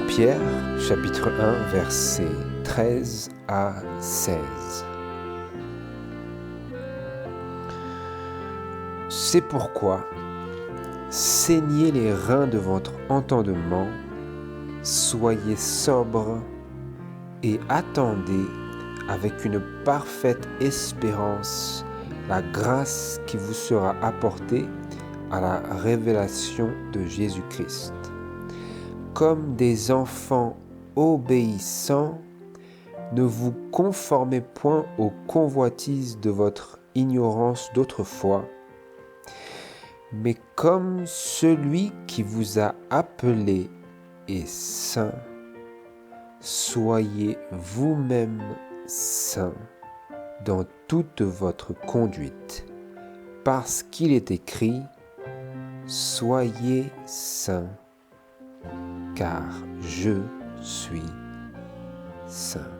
Pierre, chapitre 1, versets 13 à 16. C'est pourquoi, saignez les reins de votre entendement, soyez sobres et attendez avec une parfaite espérance la grâce qui vous sera apportée à la révélation de Jésus-Christ. Comme des enfants obéissants, ne vous conformez point aux convoitises de votre ignorance d'autrefois, mais comme celui qui vous a appelé est saint, soyez vous-même saints dans toute votre conduite, parce qu'il est écrit « Soyez saints, car je suis saint ».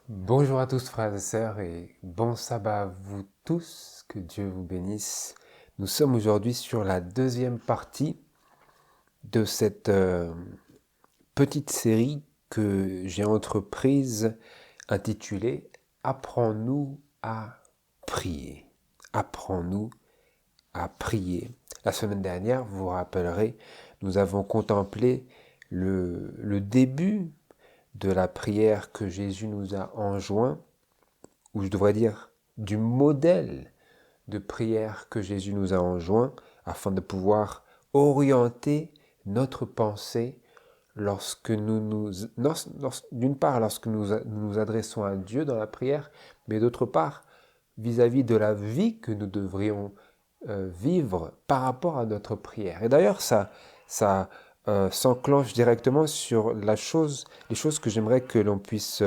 Bonjour à tous frères et sœurs et bon sabbat à vous tous, que Dieu vous bénisse. Nous sommes aujourd'hui sur la deuxième partie de cette petite série que j'ai entreprise intitulée « Apprends-nous à prier ». Apprends-nous à prier. La semaine dernière, vous vous rappellerez, nous avons contemplé le début de la prière que Jésus nous a enjoint, ou je devrais dire du modèle de prière que Jésus nous a enjoint, afin de pouvoir orienter notre pensée lorsque d'une part lorsque nous adressons à Dieu dans la prière, mais d'autre part vis-à-vis de la vie que nous devrions vivre par rapport à notre prière. Et d'ailleurs, ça s'enclenche directement sur les choses que j'aimerais que l'on puisse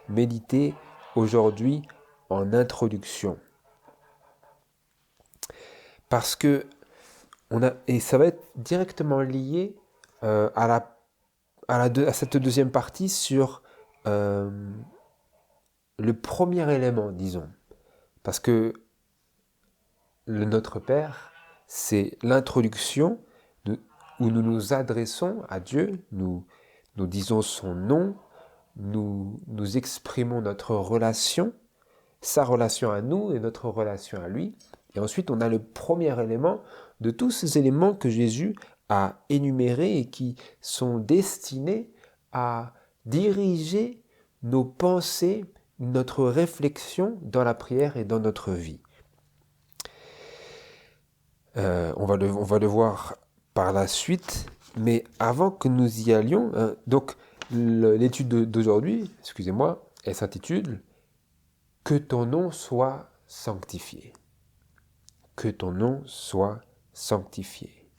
méditer aujourd'hui en introduction. Parce que et ça va être directement lié à cette deuxième partie sur le premier élément, disons. Parce que Notre Père, c'est l'introduction où nous nous adressons à Dieu, nous disons son nom, nous exprimons notre relation, sa relation à nous et notre relation à lui. Et ensuite, on a le premier élément de tous ces éléments que Jésus a énumérés et qui sont destinés à diriger nos pensées, notre réflexion dans la prière et dans notre vie. On va le voir par la suite, mais avant que nous y allions, donc l'étude d'aujourd'hui, elle s'intitule « Que ton nom soit sanctifié ». Que ton nom soit sanctifié.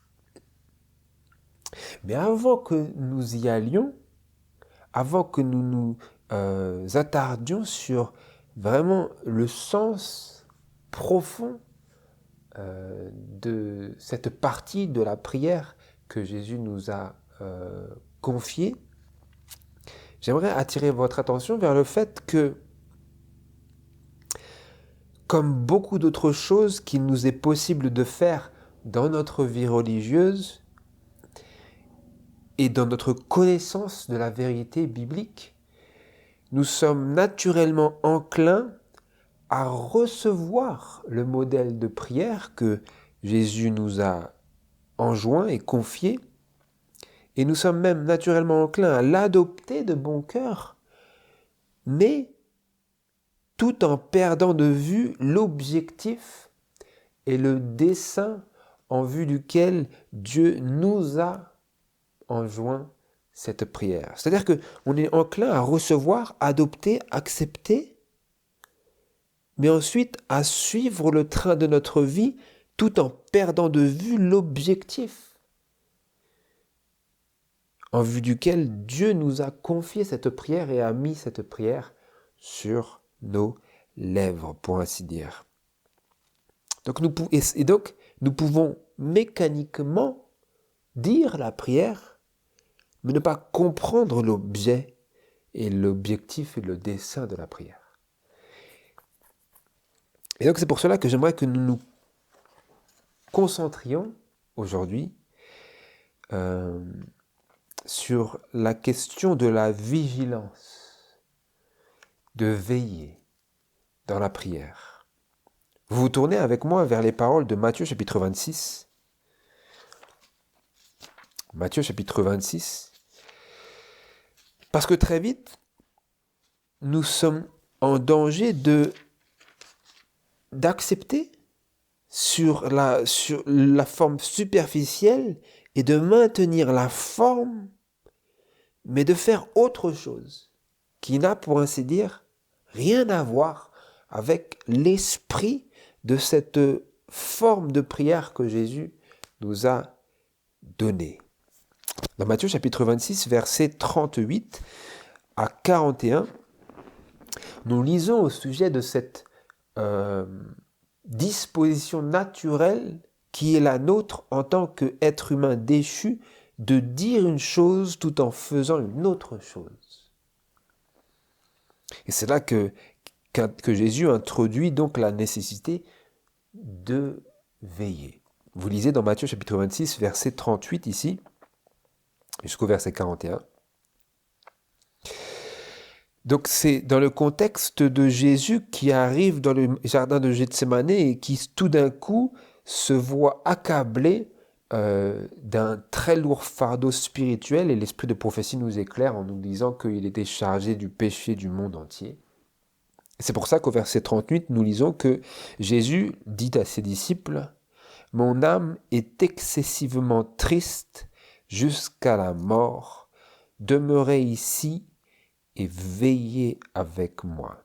Mais avant que nous y allions, avant que nous nous attardions sur vraiment le sens profond de cette partie de la prière que Jésus nous a confiée, j'aimerais attirer votre attention vers le fait que, comme beaucoup d'autres choses qu'il nous est possible de faire dans notre vie religieuse et dans notre connaissance de la vérité biblique, nous sommes naturellement enclins à recevoir le modèle de prière que Jésus nous a enjoint et confié, et nous sommes même naturellement enclins à l'adopter de bon cœur, mais tout en perdant de vue l'objectif et le dessein en vue duquel Dieu nous a enjoint cette prière. C'est-à-dire qu'on est enclin à recevoir, adopter, accepter, mais ensuite à suivre le train de notre vie tout en perdant de vue l'objectif en vue duquel Dieu nous a confié cette prière et a mis cette prière sur nos lèvres, pour ainsi dire. Donc nous pouvons mécaniquement dire la prière, mais ne pas comprendre l'objet et l'objectif et le dessein de la prière. Et donc c'est pour cela que j'aimerais que nous nous concentrions aujourd'hui euh, sur la question de la vigilance, de veiller dans la prière. Vous vous tournez avec moi vers les paroles de Matthieu chapitre 26. Matthieu chapitre 26. Parce que très vite, nous sommes en danger d'accepter sur la forme superficielle et de maintenir la forme, mais de faire autre chose qui n'a, pour ainsi dire, rien à voir avec l'esprit de cette forme de prière que Jésus nous a donnée. Dans Matthieu chapitre 26, versets 38 à 41, nous lisons au sujet de cette disposition naturelle qui est la nôtre en tant qu'être humain déchu de dire une chose tout en faisant une autre chose. Et c'est là que Jésus introduit donc la nécessité de veiller. Vous lisez dans Matthieu chapitre 26, verset 38 ici, jusqu'au verset 41. Donc c'est dans le contexte de Jésus qui arrive dans le jardin de Gethsémane et qui tout d'un coup se voit accablé d'un très lourd fardeau spirituel, et l'esprit de prophétie nous éclaire en nous disant qu'il était chargé du péché du monde entier. C'est pour ça qu'au verset 38, nous lisons que Jésus dit à ses disciples « Mon âme est excessivement triste jusqu'à la mort. Demeurez ici et veillez avec moi. »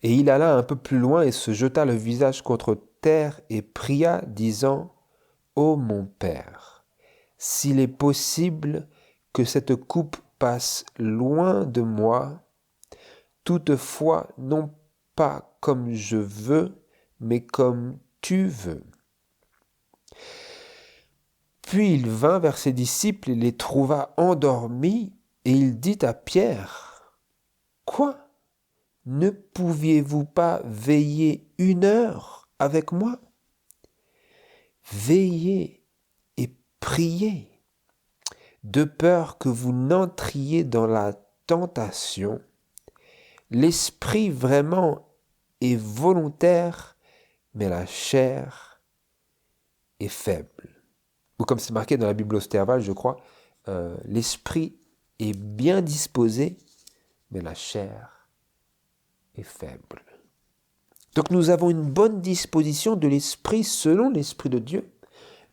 Et il alla un peu plus loin et se jeta le visage contre terre et pria, disant « Ô mon Père, s'il est possible que cette coupe passe loin de moi, toutefois non pas comme je veux, mais comme tu veux. » Puis il vint vers ses disciples et les trouva endormis, et il dit à Pierre, « Quoi ? Ne pouviez-vous pas veiller 1 heure avec moi ? Veillez et priez, de peur que vous n'entriez dans la tentation. L'esprit vraiment est volontaire, mais la chair est faible. » Ou comme c'est marqué dans la Bible Osterval, je crois, l'esprit est bien disposé, mais la chair est faible. Donc nous avons une bonne disposition de l'esprit selon l'esprit de Dieu.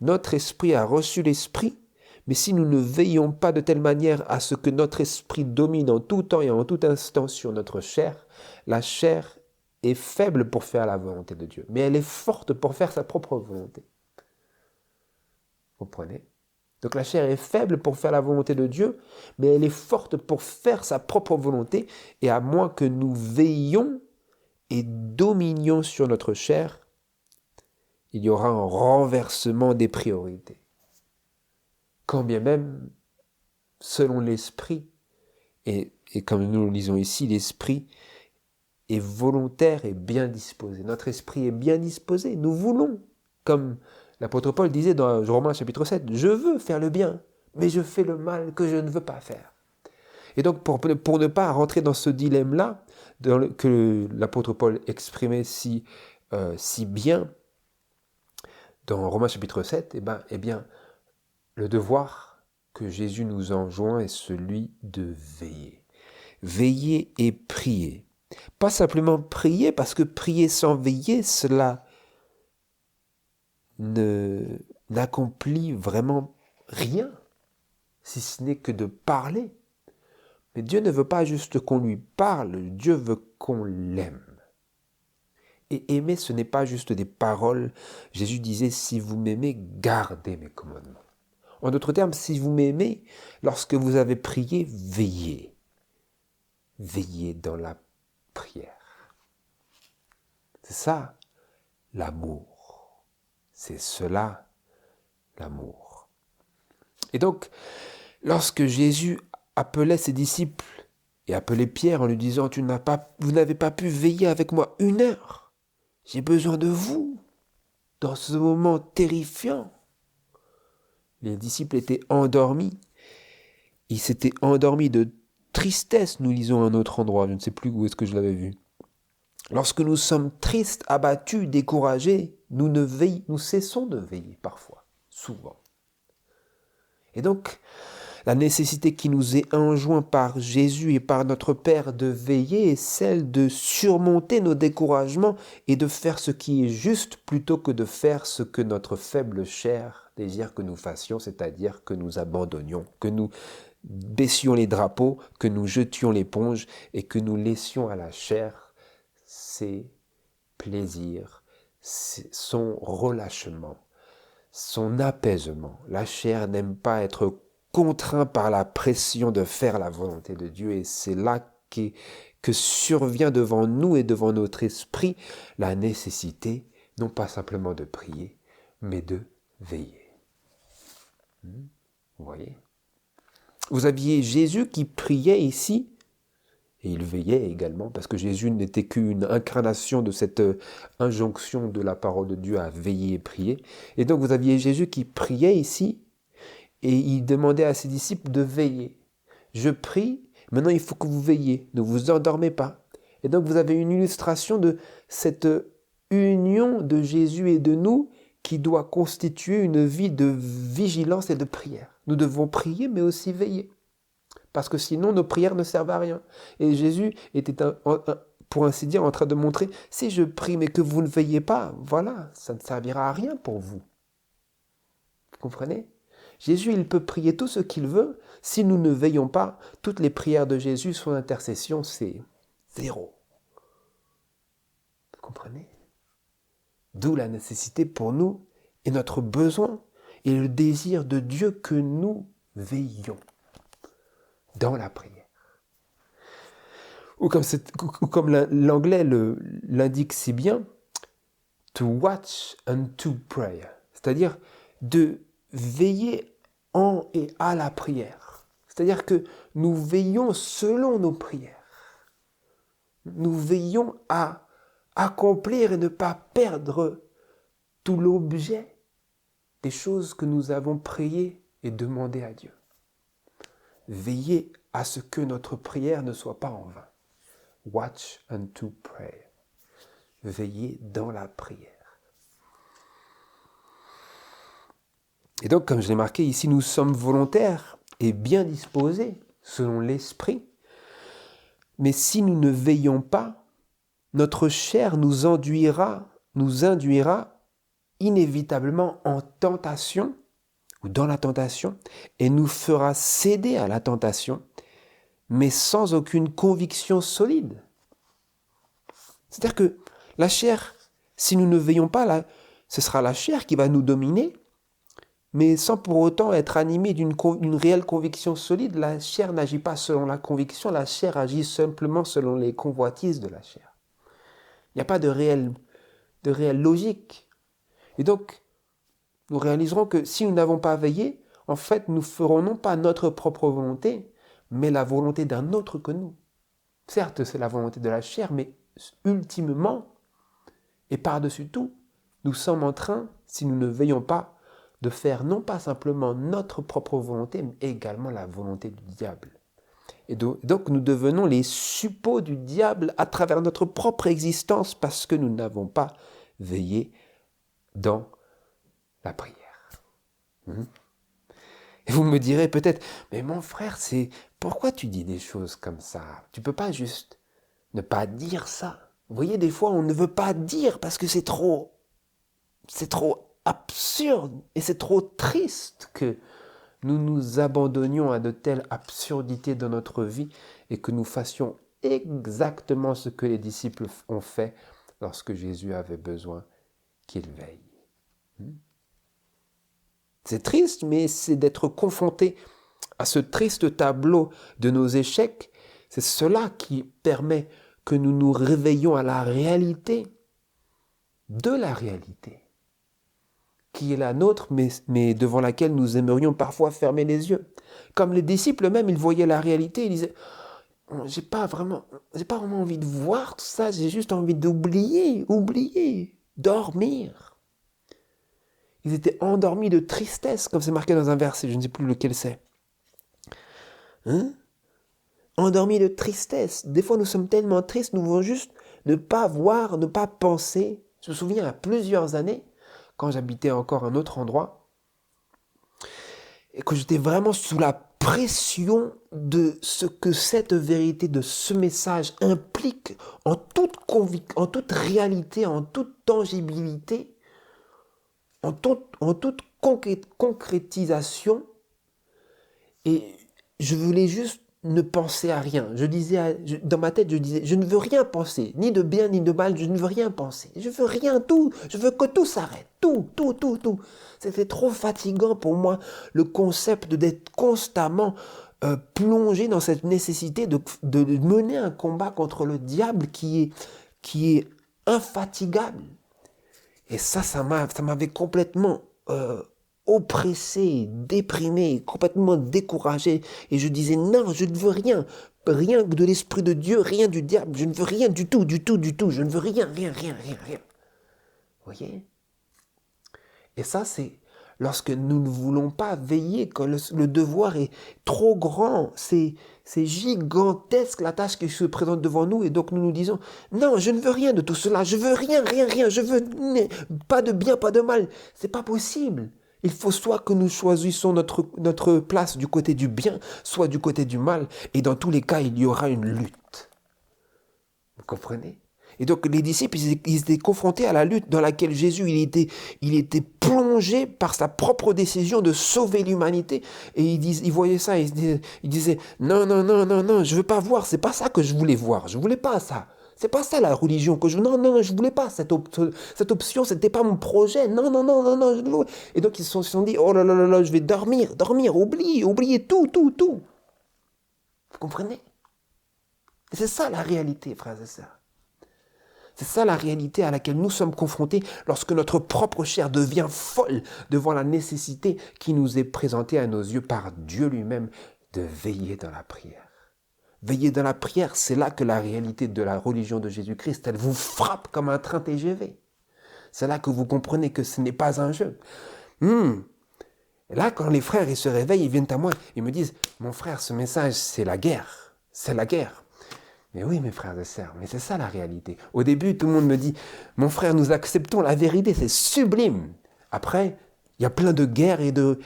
Notre esprit a reçu l'esprit, mais si nous ne veillons pas de telle manière à ce que notre esprit domine en tout temps et en tout instant sur notre chair, la chair est faible pour faire la volonté de Dieu, mais elle est forte pour faire sa propre volonté. Vous comprenez ? Donc la chair est faible pour faire la volonté de Dieu, mais elle est forte pour faire sa propre volonté, et à moins que nous veillions et dominions sur notre chair, il y aura un renversement des priorités. Quand bien même, selon l'esprit, et comme nous le lisons ici, l'esprit est volontaire et bien disposé. Notre esprit est bien disposé, nous voulons, comme l'apôtre Paul disait dans Romains chapitre 7, « Je veux faire le bien, mais je fais le mal que je ne veux pas faire. » Et donc, pour ne pas rentrer dans ce dilemme-là, que l'apôtre Paul exprimait si bien dans Romains chapitre 7, eh bien, le devoir que Jésus nous enjoint est celui de veiller. Veiller et prier. Pas simplement prier, parce que prier sans veiller, cela n'accomplit vraiment rien, si ce n'est que de parler. Mais Dieu ne veut pas juste qu'on lui parle, Dieu veut qu'on l'aime. Et aimer, ce n'est pas juste des paroles. Jésus disait, si vous m'aimez, gardez mes commandements. En d'autres termes, si vous m'aimez, lorsque vous avez prié, veillez. Veillez dans la prière. C'est ça, l'amour. C'est cela, l'amour. Et donc, lorsque Jésus appelait ses disciples et appelait Pierre en lui disant « Vous n'avez pas pu veiller avec moi 1 heure. J'ai besoin de vous dans ce moment terrifiant. » Les disciples étaient endormis. Ils s'étaient endormis de tristesse, nous lisons à un autre endroit, je ne sais plus où est-ce que je l'avais vu. Lorsque nous sommes tristes, abattus, découragés, nous cessons de veiller parfois, souvent. Et donc, la nécessité qui nous est enjointe par Jésus et par notre Père de veiller est celle de surmonter nos découragements et de faire ce qui est juste plutôt que de faire ce que notre faible chair désire que nous fassions, c'est-à-dire que nous abandonnions, que nous baissions les drapeaux, que nous jetions l'éponge et que nous laissions à la chair ses plaisirs, son relâchement, son apaisement. La chair n'aime pas être contraint par la pression de faire la volonté de Dieu et c'est là que survient devant nous et devant notre esprit la nécessité non pas simplement de prier, mais de veiller. Vous voyez ? Vous aviez Jésus qui priait ici, et il veillait également, parce que Jésus n'était qu'une incarnation de cette injonction de la parole de Dieu à veiller et prier. Et donc vous aviez Jésus qui priait ici, et il demandait à ses disciples de veiller. Je prie, maintenant il faut que vous veillez, ne vous endormez pas. Et donc vous avez une illustration de cette union de Jésus et de nous qui doit constituer une vie de vigilance et de prière. Nous devons prier mais aussi veiller. Parce que sinon nos prières ne servent à rien. Et Jésus était pour ainsi dire en train de montrer, si je prie mais que vous ne veillez pas, voilà, ça ne servira à rien pour vous. Vous comprenez ? Jésus, il peut prier tout ce qu'il veut. Si nous ne veillons pas, toutes les prières de Jésus, son intercession, c'est zéro. Vous comprenez ? D'où la nécessité pour nous et notre besoin et le désir de Dieu que nous veillions dans la prière. Ou comme l'anglais l'indique si bien, to watch and to pray, c'est-à-dire de veiller en et à la prière. C'est-à-dire que nous veillons selon nos prières. Nous veillons à accomplir et ne pas perdre tout l'objet des choses que nous avons priées et demandées à Dieu. Veiller à ce que notre prière ne soit pas en vain. Watch and to pray. Veiller dans la prière. Et donc, comme je l'ai marqué ici, nous sommes volontaires et bien disposés selon l'esprit. Mais si nous ne veillons pas, notre chair nous induira inévitablement en tentation ou dans la tentation et nous fera céder à la tentation, mais sans aucune conviction solide. C'est-à-dire que la chair, si nous ne veillons pas, ce sera la chair qui va nous dominer, mais sans pour autant être animée d'une réelle conviction solide. La chair n'agit pas selon la conviction, la chair agit simplement selon les convoitises de la chair. Il n'y a pas de réelle logique. Et donc, nous réaliserons que si nous n'avons pas veillé, en fait, nous ferons non pas notre propre volonté, mais la volonté d'un autre que nous. Certes, c'est la volonté de la chair, mais ultimement, et par-dessus tout, nous sommes en train, si nous ne veillons pas, de faire non pas simplement notre propre volonté, mais également la volonté du diable. Et donc nous devenons les suppôts du diable à travers notre propre existence parce que nous n'avons pas veillé dans la prière. Et vous me direz peut-être, mais mon frère, pourquoi tu dis des choses comme ça ? Tu peux pas juste ne pas dire ça. Vous voyez, des fois, on ne veut pas dire parce que c'est trop absurde et c'est trop triste que nous nous abandonnions à de telles absurdités dans notre vie et que nous fassions exactement ce que les disciples ont fait lorsque Jésus avait besoin qu'ils veillent. C'est triste, mais c'est d'être confronté à ce triste tableau de nos échecs. C'est cela qui permet que nous nous réveillons à la réalité de la réalité qui est la nôtre, mais devant laquelle nous aimerions parfois fermer les yeux. Comme les disciples eux-mêmes, ils voyaient la réalité, ils disaient « j'ai pas vraiment envie de voir tout ça, j'ai juste envie d'oublier, dormir ». Ils étaient endormis de tristesse, comme c'est marqué dans un verset, je ne sais plus lequel c'est. Hein? Endormis de tristesse. Des fois, nous sommes tellement tristes, nous voulons juste ne pas voir, ne pas penser. Je me souviens, il y a plusieurs années, quand j'habitais encore à un autre endroit, et que j'étais vraiment sous la pression de ce que cette vérité, de ce message implique en en toute réalité, en toute tangibilité, en toute concrétisation. Et je voulais juste ne penser à rien. Dans ma tête, je disais, je ne veux rien penser, ni de bien ni de mal, je ne veux rien penser. Je veux rien, tout. Je veux que tout s'arrête. Tout. C'était trop fatigant pour moi, le concept d'être constamment plongé dans cette nécessité de mener un combat contre le diable qui est infatigable. Et ça m'avait complètement oppressé, déprimé, complètement découragé. Et je disais, non, je ne veux rien. Rien de l'Esprit de Dieu, rien du diable. Je ne veux rien du tout. Je ne veux rien. Vous voyez? Et ça, c'est lorsque nous ne voulons pas veiller, quand le devoir est trop grand, c'est gigantesque la tâche qui se présente devant nous, et donc nous nous disons, non, je ne veux rien de tout cela, je veux rien, je veux pas de bien, pas de mal, c'est pas possible. Il faut soit que nous choisissons notre place du côté du bien, soit du côté du mal, et dans tous les cas, il y aura une lutte. Vous comprenez? Et donc les disciples, ils étaient confrontés à la lutte dans laquelle Jésus, il était plongé par sa propre décision de sauver l'humanité. Et ils voyaient ça, ils disaient, non, je veux pas voir, c'est pas ça que je voulais voir, je voulais pas ça. C'est pas ça la religion que je... Non, je voulais pas cette option, c'était pas mon projet. Non. Et donc ils se sont dit, oh là, je vais dormir, oublier tout. Vous comprenez? Et c'est ça la réalité, frères et sœurs. C'est ça la réalité à laquelle nous sommes confrontés lorsque notre propre chair devient folle devant la nécessité qui nous est présentée à nos yeux par Dieu lui-même de veiller dans la prière. Veiller dans la prière, c'est là que la réalité de la religion de Jésus-Christ, elle vous frappe comme un train TGV. C'est là que vous comprenez que ce n'est pas un jeu. Et là, quand les frères ils se réveillent, ils viennent à moi, ils me disent, mon frère, ce message, c'est la guerre. C'est la guerre. Mais oui, mes frères et sœurs, mais c'est ça la réalité. Au début, tout le monde me dit, mon frère, nous acceptons la vérité, c'est sublime. Après, il y a plein de guerres et de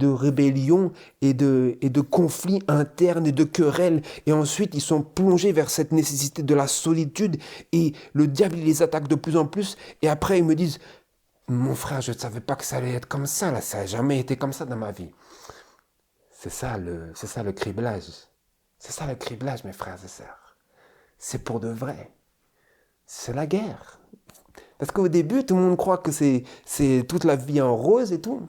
rébellions et de conflits internes et de querelles. Et ensuite, ils sont plongés vers cette nécessité de la solitude et le diable, il les attaque de plus en plus. Et après, ils me disent, mon frère, je ne savais pas que ça allait être comme ça, là, ça n'a jamais été comme ça dans ma vie. C'est ça le criblage. C'est ça le criblage, mes frères et sœurs. C'est pour de vrai. C'est la guerre. Parce qu'au début, tout le monde croit que c'est toute la vie en rose et tout.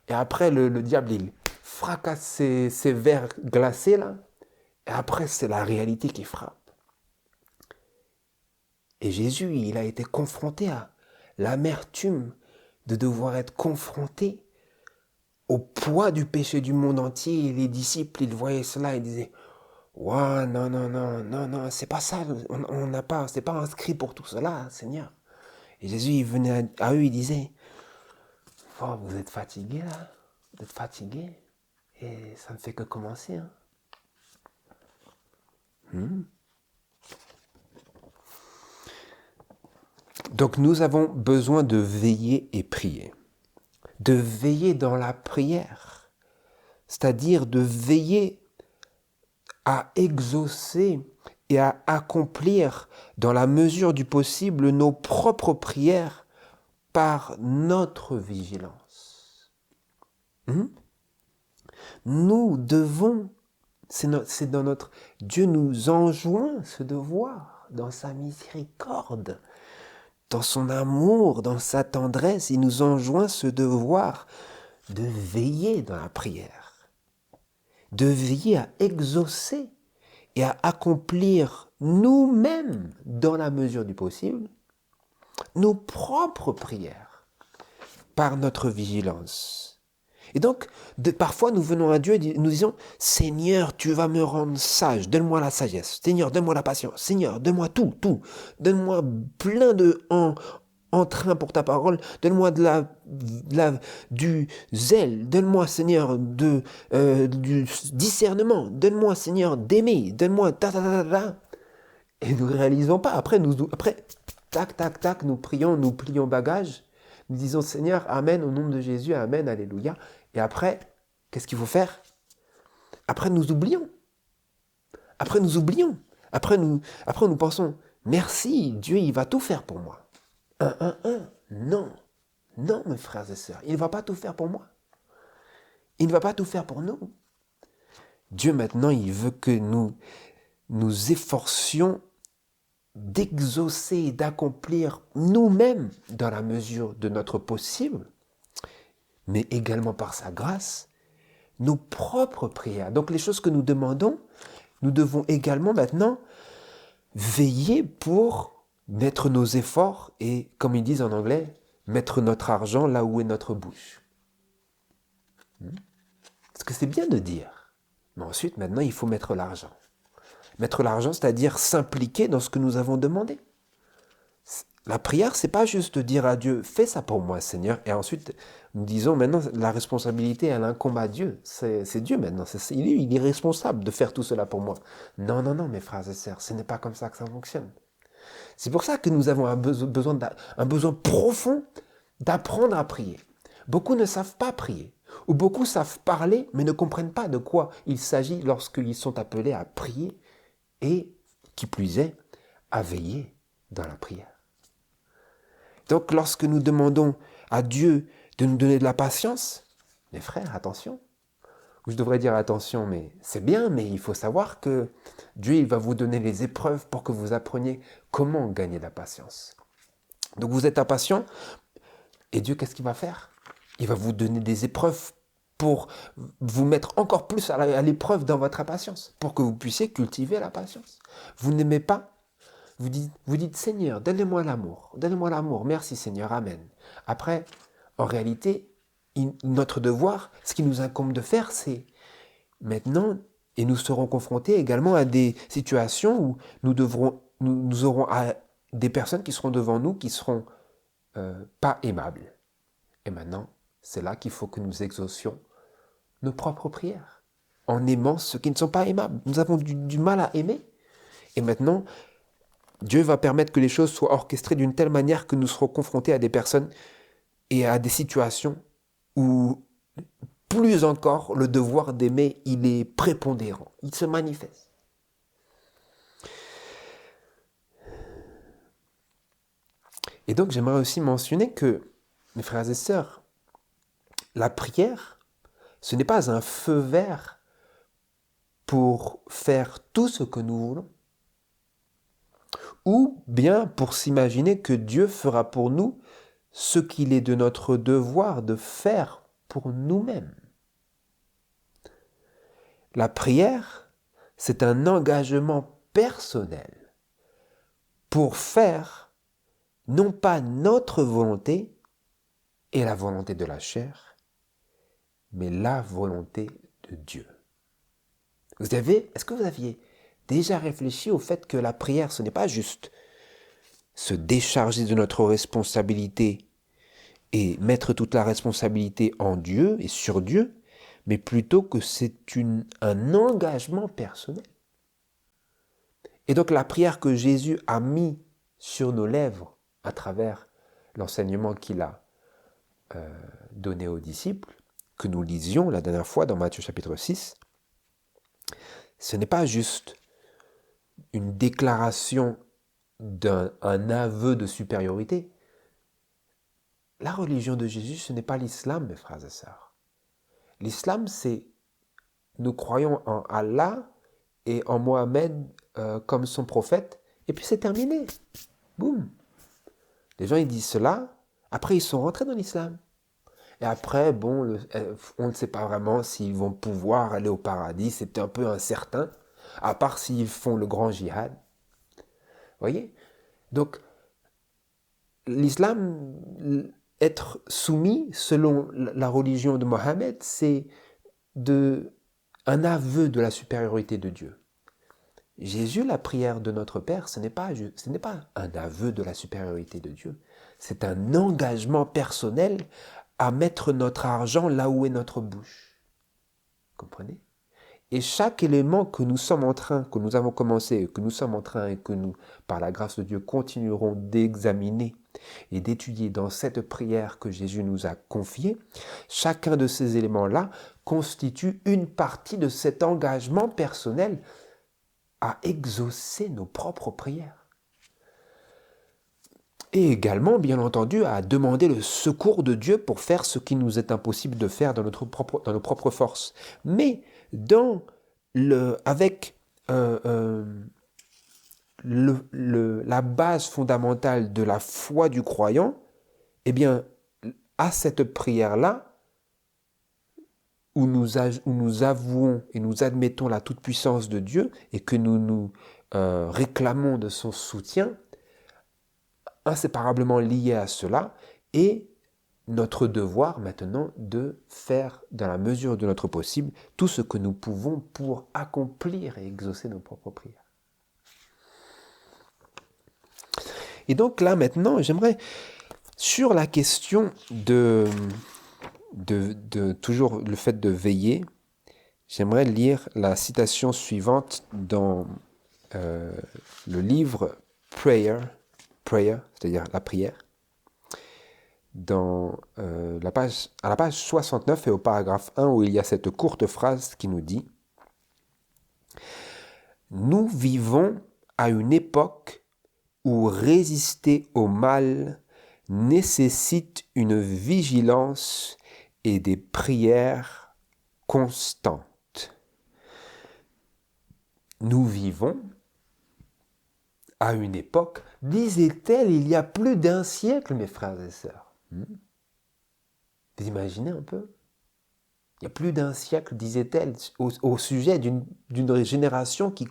Et après, le diable, il fracasse ses verres glacés, là. Et après, c'est la réalité qui frappe. Et Jésus, il a été confronté à l'amertume de devoir être confronté au poids du péché du monde entier. Et les disciples, ils voyaient cela et disaient, ouais, non, c'est pas ça, on n'a pas, c'est pas inscrit pour tout cela, Seigneur. Et Jésus, il venait à eux, il disait, oh, vous êtes fatigués là, vous êtes fatigués, et ça ne fait que commencer. Donc nous avons besoin de veiller et prier, de veiller dans la prière, c'est-à-dire de veiller à exaucer et à accomplir dans la mesure du possible nos propres prières par notre vigilance. Nous devons, c'est dans notre... Dieu nous enjoint ce devoir dans sa miséricorde, dans son amour, dans sa tendresse. Il nous enjoint ce devoir de veiller dans la prière, de veiller à exaucer et à accomplir nous-mêmes, dans la mesure du possible, nos propres prières par notre vigilance. Et donc, parfois, nous venons à Dieu et nous disons, Seigneur, tu vas me rendre sage, donne-moi la sagesse. Seigneur, donne-moi la patience. Seigneur, donne-moi tout. Donne-moi plein de entrain pour ta parole, donne-moi du zèle, donne-moi Seigneur du discernement, donne-moi Seigneur d'aimer, donne-moi ta. Et nous ne réalisons pas. Après, tac, tac, tac, nous prions, nous plions bagage, nous disons Seigneur, Amen, au nom de Jésus, Amen, Alléluia. Et après, qu'est-ce qu'il faut faire? Après, nous oublions. Après, nous pensons, merci, Dieu, il va tout faire pour moi. Non, non, mes frères et sœurs, il ne va pas tout faire pour moi. Il ne va pas tout faire pour nous. Dieu, maintenant, il veut que nous efforcions d'exaucer et d'accomplir nous-mêmes, dans la mesure de notre possible, mais également par sa grâce, nos propres prières. Donc les choses que nous demandons, nous devons également maintenant veiller pour mettre nos efforts et, comme ils disent en anglais, mettre notre argent là où est notre bouche. Parce que c'est bien de dire, mais ensuite, maintenant, il faut mettre l'argent. Mettre l'argent, c'est-à-dire s'impliquer dans ce que nous avons demandé. La prière, c'est pas juste dire à Dieu, fais ça pour moi, Seigneur, et ensuite, nous disons maintenant, la responsabilité, elle incombe à Dieu. C'est Dieu maintenant, il est responsable de faire tout cela pour moi. Non, non, non, mes frères et sœurs, ce n'est pas comme ça que ça fonctionne. C'est pour ça que nous avons un besoin profond d'apprendre à prier. Beaucoup ne savent pas prier, ou beaucoup savent parler, mais ne comprennent pas de quoi il s'agit lorsqu'ils sont appelés à prier, et, qui plus est, à veiller dans la prière. Donc, lorsque nous demandons à Dieu de nous donner de la patience, mes frères, attention. Ou je devrais dire attention, mais c'est bien, mais il faut savoir que Dieu, il va vous donner les épreuves pour que vous appreniez comment gagner de la patience. Donc, vous êtes impatient, et Dieu, qu'est-ce qu'il va faire? Il va vous donner des épreuves pour vous mettre encore plus à l'épreuve dans votre impatience, pour que vous puissiez cultiver la patience. Vous n'aimez pas, vous dites Seigneur, donnez-moi l'amour, merci Seigneur, Amen. Après, en réalité, notre devoir, ce qui nous incombe de faire, c'est maintenant, et nous serons confrontés également à des situations où nous aurons des personnes qui seront devant nous, qui seront pas aimables. Et maintenant, c'est là qu'il faut que nous exaucions nos propres prières, en aimant ceux qui ne sont pas aimables. Nous avons du mal à aimer. Et maintenant, Dieu va permettre que les choses soient orchestrées d'une telle manière que nous serons confrontés à des personnes et à des situations où, plus encore, le devoir d'aimer, il est prépondérant. Il se manifeste. Et donc, j'aimerais aussi mentionner que, mes frères et sœurs, la prière, ce n'est pas un feu vert pour faire tout ce que nous voulons, ou bien pour s'imaginer que Dieu fera pour nous ce qu'il est de notre devoir de faire pour nous-mêmes. La prière, c'est un engagement personnel pour faire non pas notre volonté et la volonté de la chair, mais la volonté de Dieu. Est-ce que vous aviez déjà réfléchi au fait que la prière, ce n'est pas juste se décharger de notre responsabilité et mettre toute la responsabilité en Dieu et sur Dieu, mais plutôt que c'est un engagement personnel. Et donc la prière que Jésus a mis sur nos lèvres à travers l'enseignement qu'il a donné aux disciples, que nous lisions la dernière fois dans Matthieu chapitre 6, ce n'est pas juste une déclaration d'un aveu de supériorité. La religion de Jésus, ce n'est pas l'islam, mes frères et sœurs. L'islam, c'est nous croyons en Allah et en Mohammed comme son prophète, et puis c'est terminé. Boum. Les gens, ils disent cela, après ils sont rentrés dans l'islam. Et après, bon, on ne sait pas vraiment s'ils vont pouvoir aller au paradis, c'est un peu incertain, à part s'ils font le grand djihad. Vous voyez? Donc, l'islam, être soumis, selon la religion de Mohammed, c'est un aveu de la supériorité de Dieu. Jésus, la prière de notre Père, ce n'est pas un aveu de la supériorité de Dieu. C'est un engagement personnel à mettre notre argent là où est notre bouche. Comprenez? Et chaque élément que nous avons commencé, que nous sommes en train et que nous, par la grâce de Dieu, continuerons d'examiner et d'étudier dans cette prière que Jésus nous a confiée, chacun de ces éléments-là constitue une partie de cet engagement personnel à exaucer nos propres prières. Et également, bien entendu, à demander le secours de Dieu pour faire ce qui nous est impossible de faire dans nos propres forces. Mais avec la base fondamentale de la foi du croyant, eh bien, à cette prière-là, où nous avouons et nous admettons la toute-puissance de Dieu et que nous nous réclamons de son soutien, inséparablement lié à cela, et notre devoir maintenant de faire, dans la mesure de notre possible, tout ce que nous pouvons pour accomplir et exaucer nos propres prières. Et donc là maintenant, j'aimerais, sur la question de toujours le fait de veiller, j'aimerais lire la citation suivante dans le livre Prayer, c'est-à-dire la prière, à la page 69 et au paragraphe 1 où il y a cette courte phrase qui nous dit « Nous vivons à une époque où résister au mal nécessite une vigilance et des prières constantes. » Nous vivons à une époque, disait-elle il y a plus d'1 siècle, mes frères et sœurs. Vous imaginez un peu? Il y a plus d'1 siècle, disait-elle, au sujet d'une génération qui,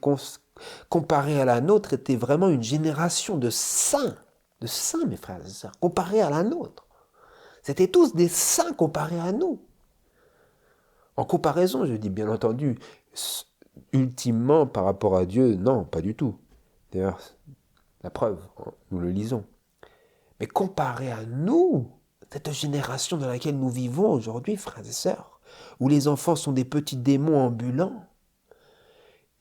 comparée à la nôtre, était vraiment une génération de saints, mes frères et sœurs, comparée à la nôtre. C'était tous des saints comparés à nous. En comparaison, je dis bien entendu, ultimement par rapport à Dieu, non, pas du tout. D'ailleurs, la preuve, nous le lisons. Mais comparé à nous, cette génération dans laquelle nous vivons aujourd'hui, frères et sœurs, où les enfants sont des petits démons ambulants,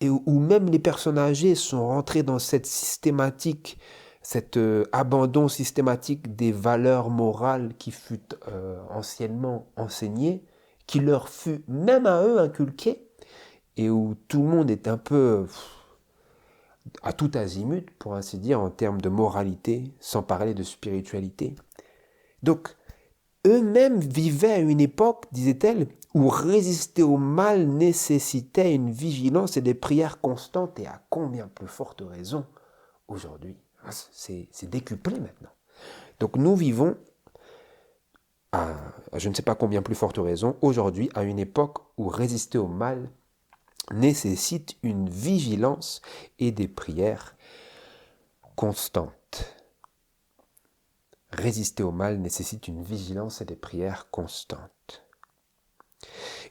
et où même les personnes âgées sont rentrées dans cet abandon systématique des valeurs morales qui fut anciennement enseignées, qui leur fut même à eux inculqué, et où tout le monde est un peu à tout azimut, pour ainsi dire, en termes de moralité, sans parler de spiritualité. Donc, eux-mêmes vivaient à une époque, disait-elle, où résister au mal nécessitait une vigilance et des prières constantes, et à combien plus forte raison aujourd'hui. C'est décuplé maintenant. Donc nous vivons, à je ne sais pas combien plus forte raison, aujourd'hui, à une époque où résister au mal nécessite une vigilance et des prières constantes. Résister au mal nécessite une vigilance et des prières constantes.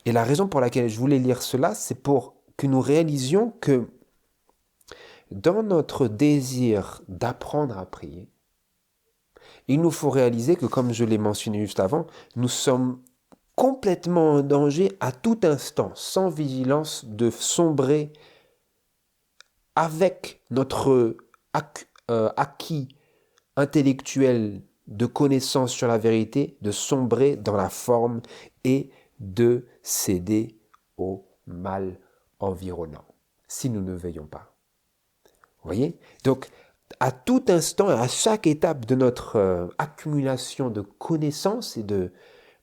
Et la raison pour laquelle je voulais lire cela, c'est pour que nous réalisions que dans notre désir d'apprendre à prier, il nous faut réaliser que, comme je l'ai mentionné juste avant, nous sommes complètement en danger à tout instant, sans vigilance, de sombrer avec notre acquis intellectuel de connaissance sur la vérité, de sombrer dans la forme et de céder au mal environnant, si nous ne veillons pas. Vous voyez? Donc, à tout instant, à chaque étape de notre accumulation de connaissances et de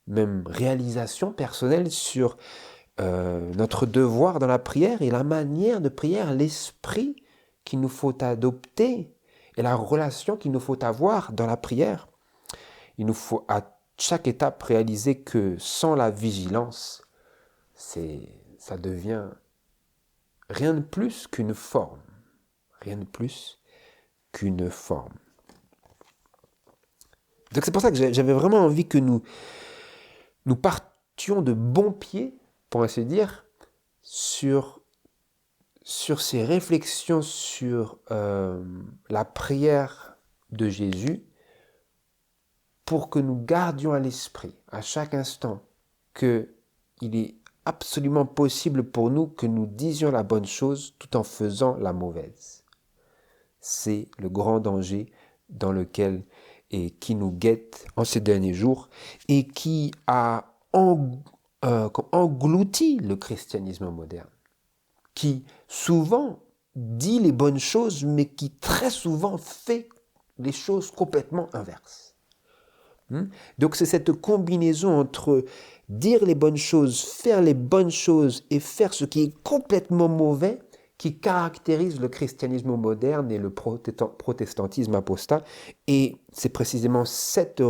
même réalisation personnelle sur notre devoir dans la prière et la manière de prière, l'esprit qu'il nous faut adopter et la relation qu'il nous faut avoir dans la prière. Il nous faut à chaque étape réaliser que sans la vigilance, ça devient rien de plus qu'une forme. Rien de plus qu'une forme. Donc c'est pour ça que j'avais vraiment envie que nous partions de bon pied, pour ainsi dire, sur sur ces réflexions sur la prière de Jésus pour que nous gardions à l'esprit à chaque instant qu'il est absolument possible pour nous que nous disions la bonne chose tout en faisant la mauvaise. C'est le grand danger dans lequel et qui nous guette en ces derniers jours et qui a englouti le christianisme moderne, qui souvent dit les bonnes choses, mais qui très souvent fait les choses complètement inverses. Donc c'est cette combinaison entre dire les bonnes choses, faire les bonnes choses et faire ce qui est complètement mauvais qui caractérise le christianisme moderne et le protestantisme apostat. Et c'est précisément cette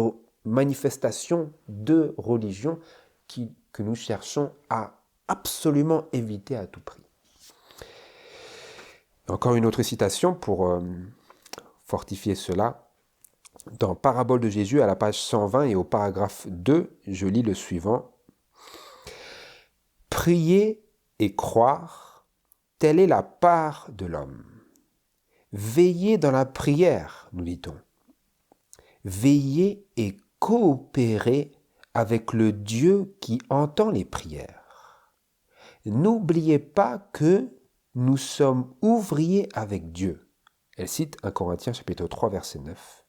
manifestation de religion que nous cherchons à absolument éviter à tout prix. Encore une autre citation pour fortifier cela. Dans Parabole de Jésus, à la page 120 et au paragraphe 2, je lis le suivant. « Prier et croire, telle est la part de l'homme. Veillez dans la prière, nous dit-on. Veillez et coopérez avec le Dieu qui entend les prières. N'oubliez pas que nous sommes ouvriers avec Dieu. » Elle cite 1 Corinthiens chapitre 3, verset 9.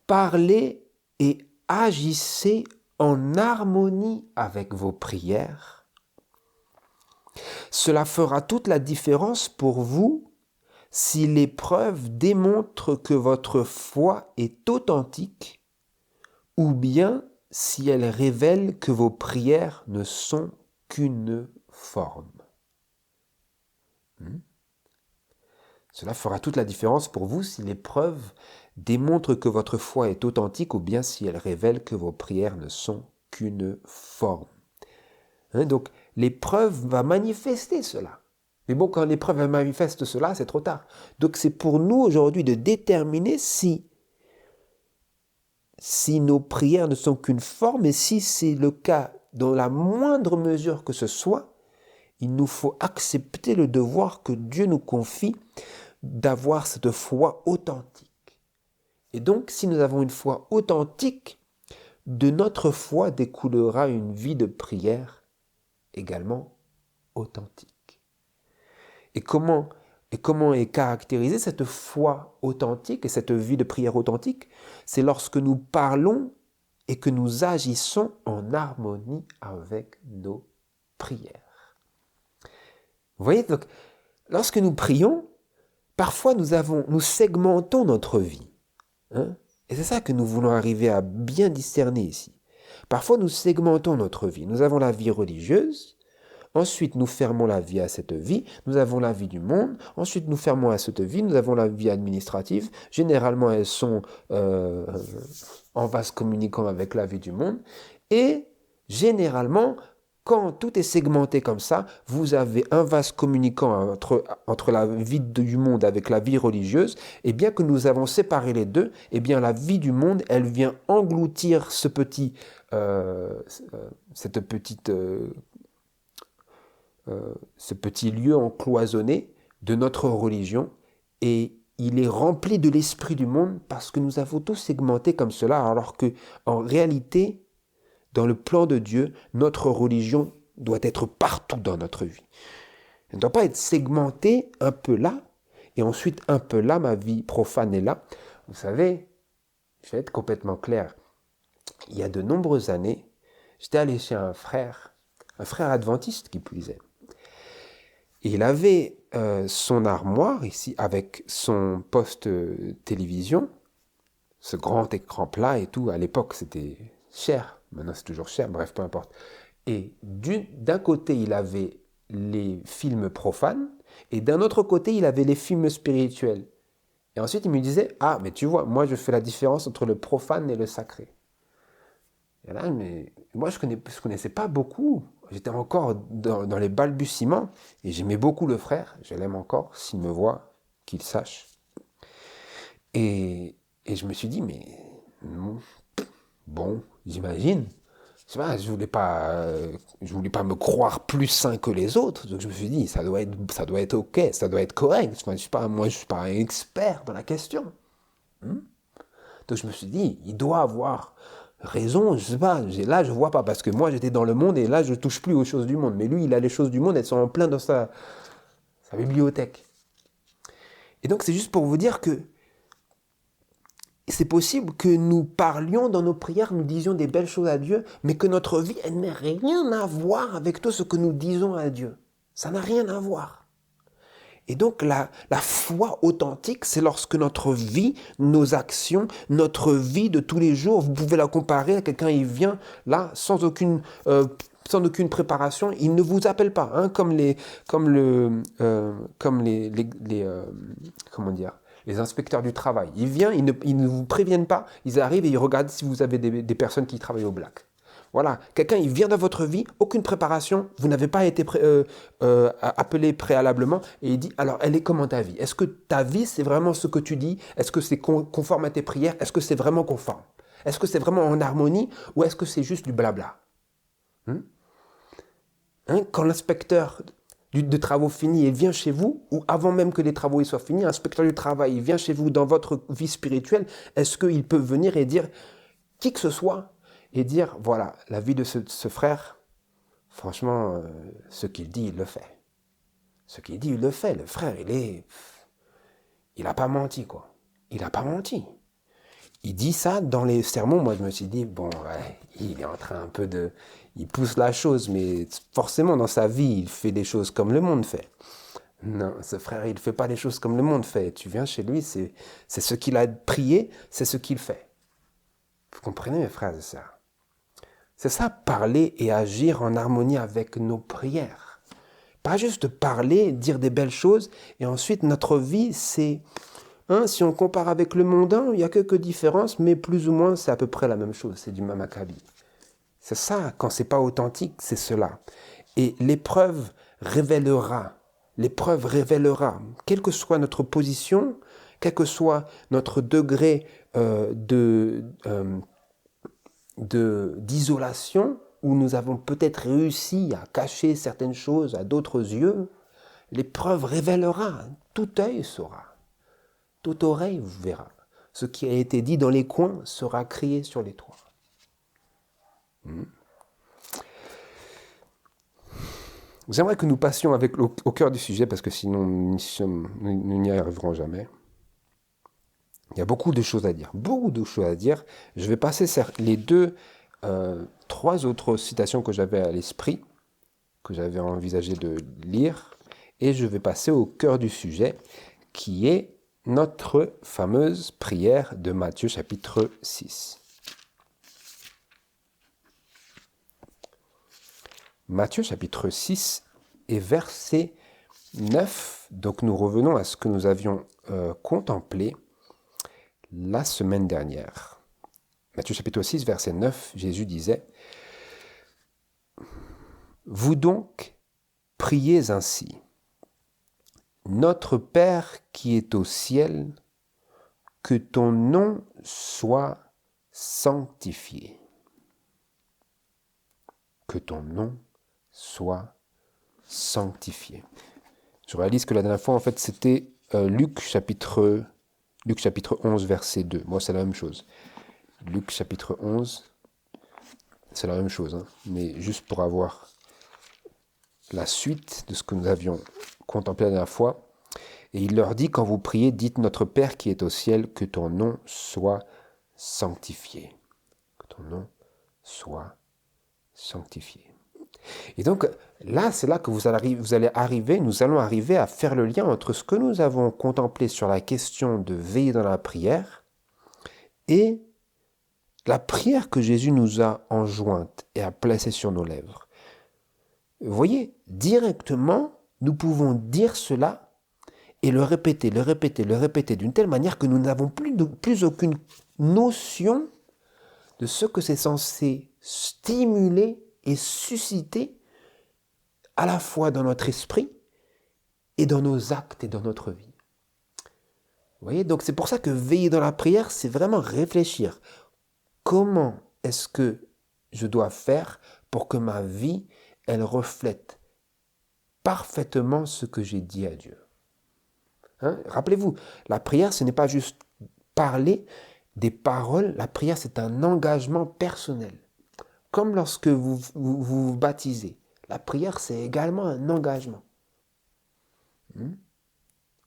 Parlez et agissez en harmonie avec vos prières. Cela fera toute la différence pour vous si l'épreuve démontre que votre foi est authentique ou bien si elle révèle que vos prières ne sont qu'une forme. Cela fera toute la différence pour vous si l'épreuve démontre que votre foi est authentique ou bien si elle révèle que vos prières ne sont qu'une forme. Donc l'épreuve va manifester cela. Mais bon, quand l'épreuve manifeste cela, c'est trop tard. Donc c'est pour nous aujourd'hui de déterminer si nos prières ne sont qu'une forme et si c'est le cas dans la moindre mesure que ce soit, il nous faut accepter le devoir que Dieu nous confie d'avoir cette foi authentique. Et donc, si nous avons une foi authentique, de notre foi découlera une vie de prière également authentique. Et comment est caractérisée cette foi authentique et cette vie de prière authentique? C'est lorsque nous parlons et que nous agissons en harmonie avec nos prières. Vous voyez, donc, lorsque nous prions, parfois nous segmentons notre vie. Et c'est ça que nous voulons arriver à bien discerner ici. Parfois nous segmentons notre vie. Nous avons la vie religieuse, ensuite nous fermons la vie à cette vie, nous avons la vie du monde, ensuite nous fermons à cette vie, nous avons la vie administrative. Généralement elles sont en vase communicant avec la vie du monde. Et généralement, quand tout est segmenté comme ça, vous avez un vase communicant entre la vie du monde avec la vie religieuse, et bien que nous avons séparé les deux, et bien la vie du monde, elle vient engloutir ce petit lieu encloisonné de notre religion, et il est rempli de l'esprit du monde parce que nous avons tout segmenté comme cela, alors que en réalité, dans le plan de Dieu, notre religion doit être partout dans notre vie. Elle ne doit pas être segmentée un peu là, et ensuite un peu là, ma vie profane est là. Vous savez, je vais être complètement clair. Il y a de nombreuses années, j'étais allé chez un frère adventiste qui plus est. Et il avait son armoire ici avec son poste télévision, ce grand écran plat et tout. À l'époque, c'était cher. Maintenant, c'est toujours cher, bref, peu importe. Et d'un côté, il avait les films profanes, et d'un autre côté, il avait les films spirituels. Et ensuite, il me disait, ah, mais tu vois, moi, je fais la différence entre le profane et le sacré. Et là, mais moi, je connaissais pas beaucoup. J'étais encore dans les balbutiements, et j'aimais beaucoup le frère. Je l'aime encore, s'il me voit, qu'il sache. Et je me suis dit, mais bon, j'imagine. je sais pas, je voulais pas me croire plus saint que les autres. Donc je me suis dit, ça doit être ok, ça doit être correct. Enfin, moi, je suis pas un expert dans la question. Hmm. Donc je me suis dit, il doit avoir raison, je sais pas, là je vois pas, parce que moi j'étais dans le monde et là je touche plus aux choses du monde. Mais lui, il a les choses du monde, elles sont en plein dans sa bibliothèque. Et donc c'est juste pour vous dire que c'est possible que nous parlions dans nos prières, nous disions des belles choses à Dieu, mais que notre vie, elle n'ait rien à voir avec tout ce que nous disons à Dieu. Ça n'a rien à voir. Et donc la foi authentique, c'est lorsque notre vie, nos actions, notre vie de tous les jours, vous pouvez la comparer à quelqu'un, il vient là sans aucune préparation, il ne vous appelle pas, hein, comment dire, les inspecteurs du travail. Ils viennent, ils ne vous préviennent pas, ils arrivent et ils regardent si vous avez des personnes qui travaillent au black. Voilà, quelqu'un, il vient dans votre vie, aucune préparation, vous n'avez pas été appelé préalablement, et il dit, alors, elle est comment ta vie? Est-ce que ta vie, c'est vraiment ce que tu dis? Est-ce que c'est conforme à tes prières? Est-ce que c'est vraiment conforme? Est-ce que c'est vraiment en harmonie? Ou est-ce que c'est juste du blabla? Quand l'inspecteur de travaux finis, il vient chez vous, ou avant même que les travaux soient finis, l'inspecteur du travail, il vient chez vous dans votre vie spirituelle, est-ce qu'il peut venir et dire, qui que ce soit, et dire, voilà, la vie de ce frère, franchement, ce qu'il dit, il le fait. Ce qu'il dit, il le fait. Le frère, il n'a pas menti, quoi. Il n'a pas menti. Il dit ça dans les sermons. Moi, je me suis dit, bon, ouais, il est en train un peu il pousse la chose, mais forcément, dans sa vie, il fait des choses comme le monde fait. Non, ce frère, il ne fait pas les choses comme le monde fait. Tu viens chez lui, c'est ce qu'il a prié, c'est ce qu'il fait. Vous comprenez, mes frères et sœurs? C'est ça, parler et agir en harmonie avec nos prières. Pas juste parler, dire des belles choses, et ensuite notre vie, c'est... si on compare avec le mondain, il y a quelques différences, mais plus ou moins, c'est à peu près la même chose, c'est du même acabit. C'est ça, quand c'est pas authentique, c'est cela. Et l'épreuve révélera, quelle que soit notre position, quel que soit notre degré d'isolation, où nous avons peut-être réussi à cacher certaines choses à d'autres yeux, l'épreuve révélera, tout œil saura, toute oreille verra. Ce qui a été dit dans les coins sera crié sur les toits. J'aimerais que nous passions au cœur du sujet, parce que sinon nous n'y arriverons jamais. Il y a beaucoup de choses à dire. Je vais passer les trois autres citations que j'avais à l'esprit, que j'avais envisagé de lire, et je vais passer au cœur du sujet, qui est notre fameuse prière de Matthieu chapitre 6. Matthieu chapitre 6 et verset 9. Donc nous revenons à ce que nous avions contemplé la semaine dernière. Matthieu chapitre 6, verset 9, Jésus disait, « Vous donc priez ainsi, Notre Père qui est au ciel, que ton nom soit sanctifié. » Que ton nom soit sanctifié. Je réalise que la dernière fois, en fait, c'était Luc chapitre 11, verset 2. Moi, c'est la même chose. Luc chapitre 11, c'est la même chose, hein, mais juste pour avoir la suite de ce que nous avions contemplé la dernière fois. Et il leur dit, quand vous priez, dites notre Père qui est au ciel, que ton nom soit sanctifié. Que ton nom soit sanctifié. Et donc là, c'est là que nous allons arriver à faire le lien entre ce que nous avons contemplé sur la question de veiller dans la prière et la prière que Jésus nous a enjointe et a placée sur nos lèvres. Vous voyez, directement, nous pouvons dire cela et le répéter d'une telle manière que nous n'avons plus aucune notion de ce que c'est censé stimuler et susciter à la fois dans notre esprit et dans nos actes et dans notre vie. Vous voyez, donc c'est pour ça que veiller dans la prière, c'est vraiment réfléchir. Comment est-ce que je dois faire pour que ma vie, elle reflète parfaitement ce que j'ai dit à Dieu. Hein? Rappelez-vous, la prière, ce n'est pas juste parler des paroles, la prière, c'est un engagement personnel. Comme lorsque vous baptisez, la prière, c'est également un engagement. Vous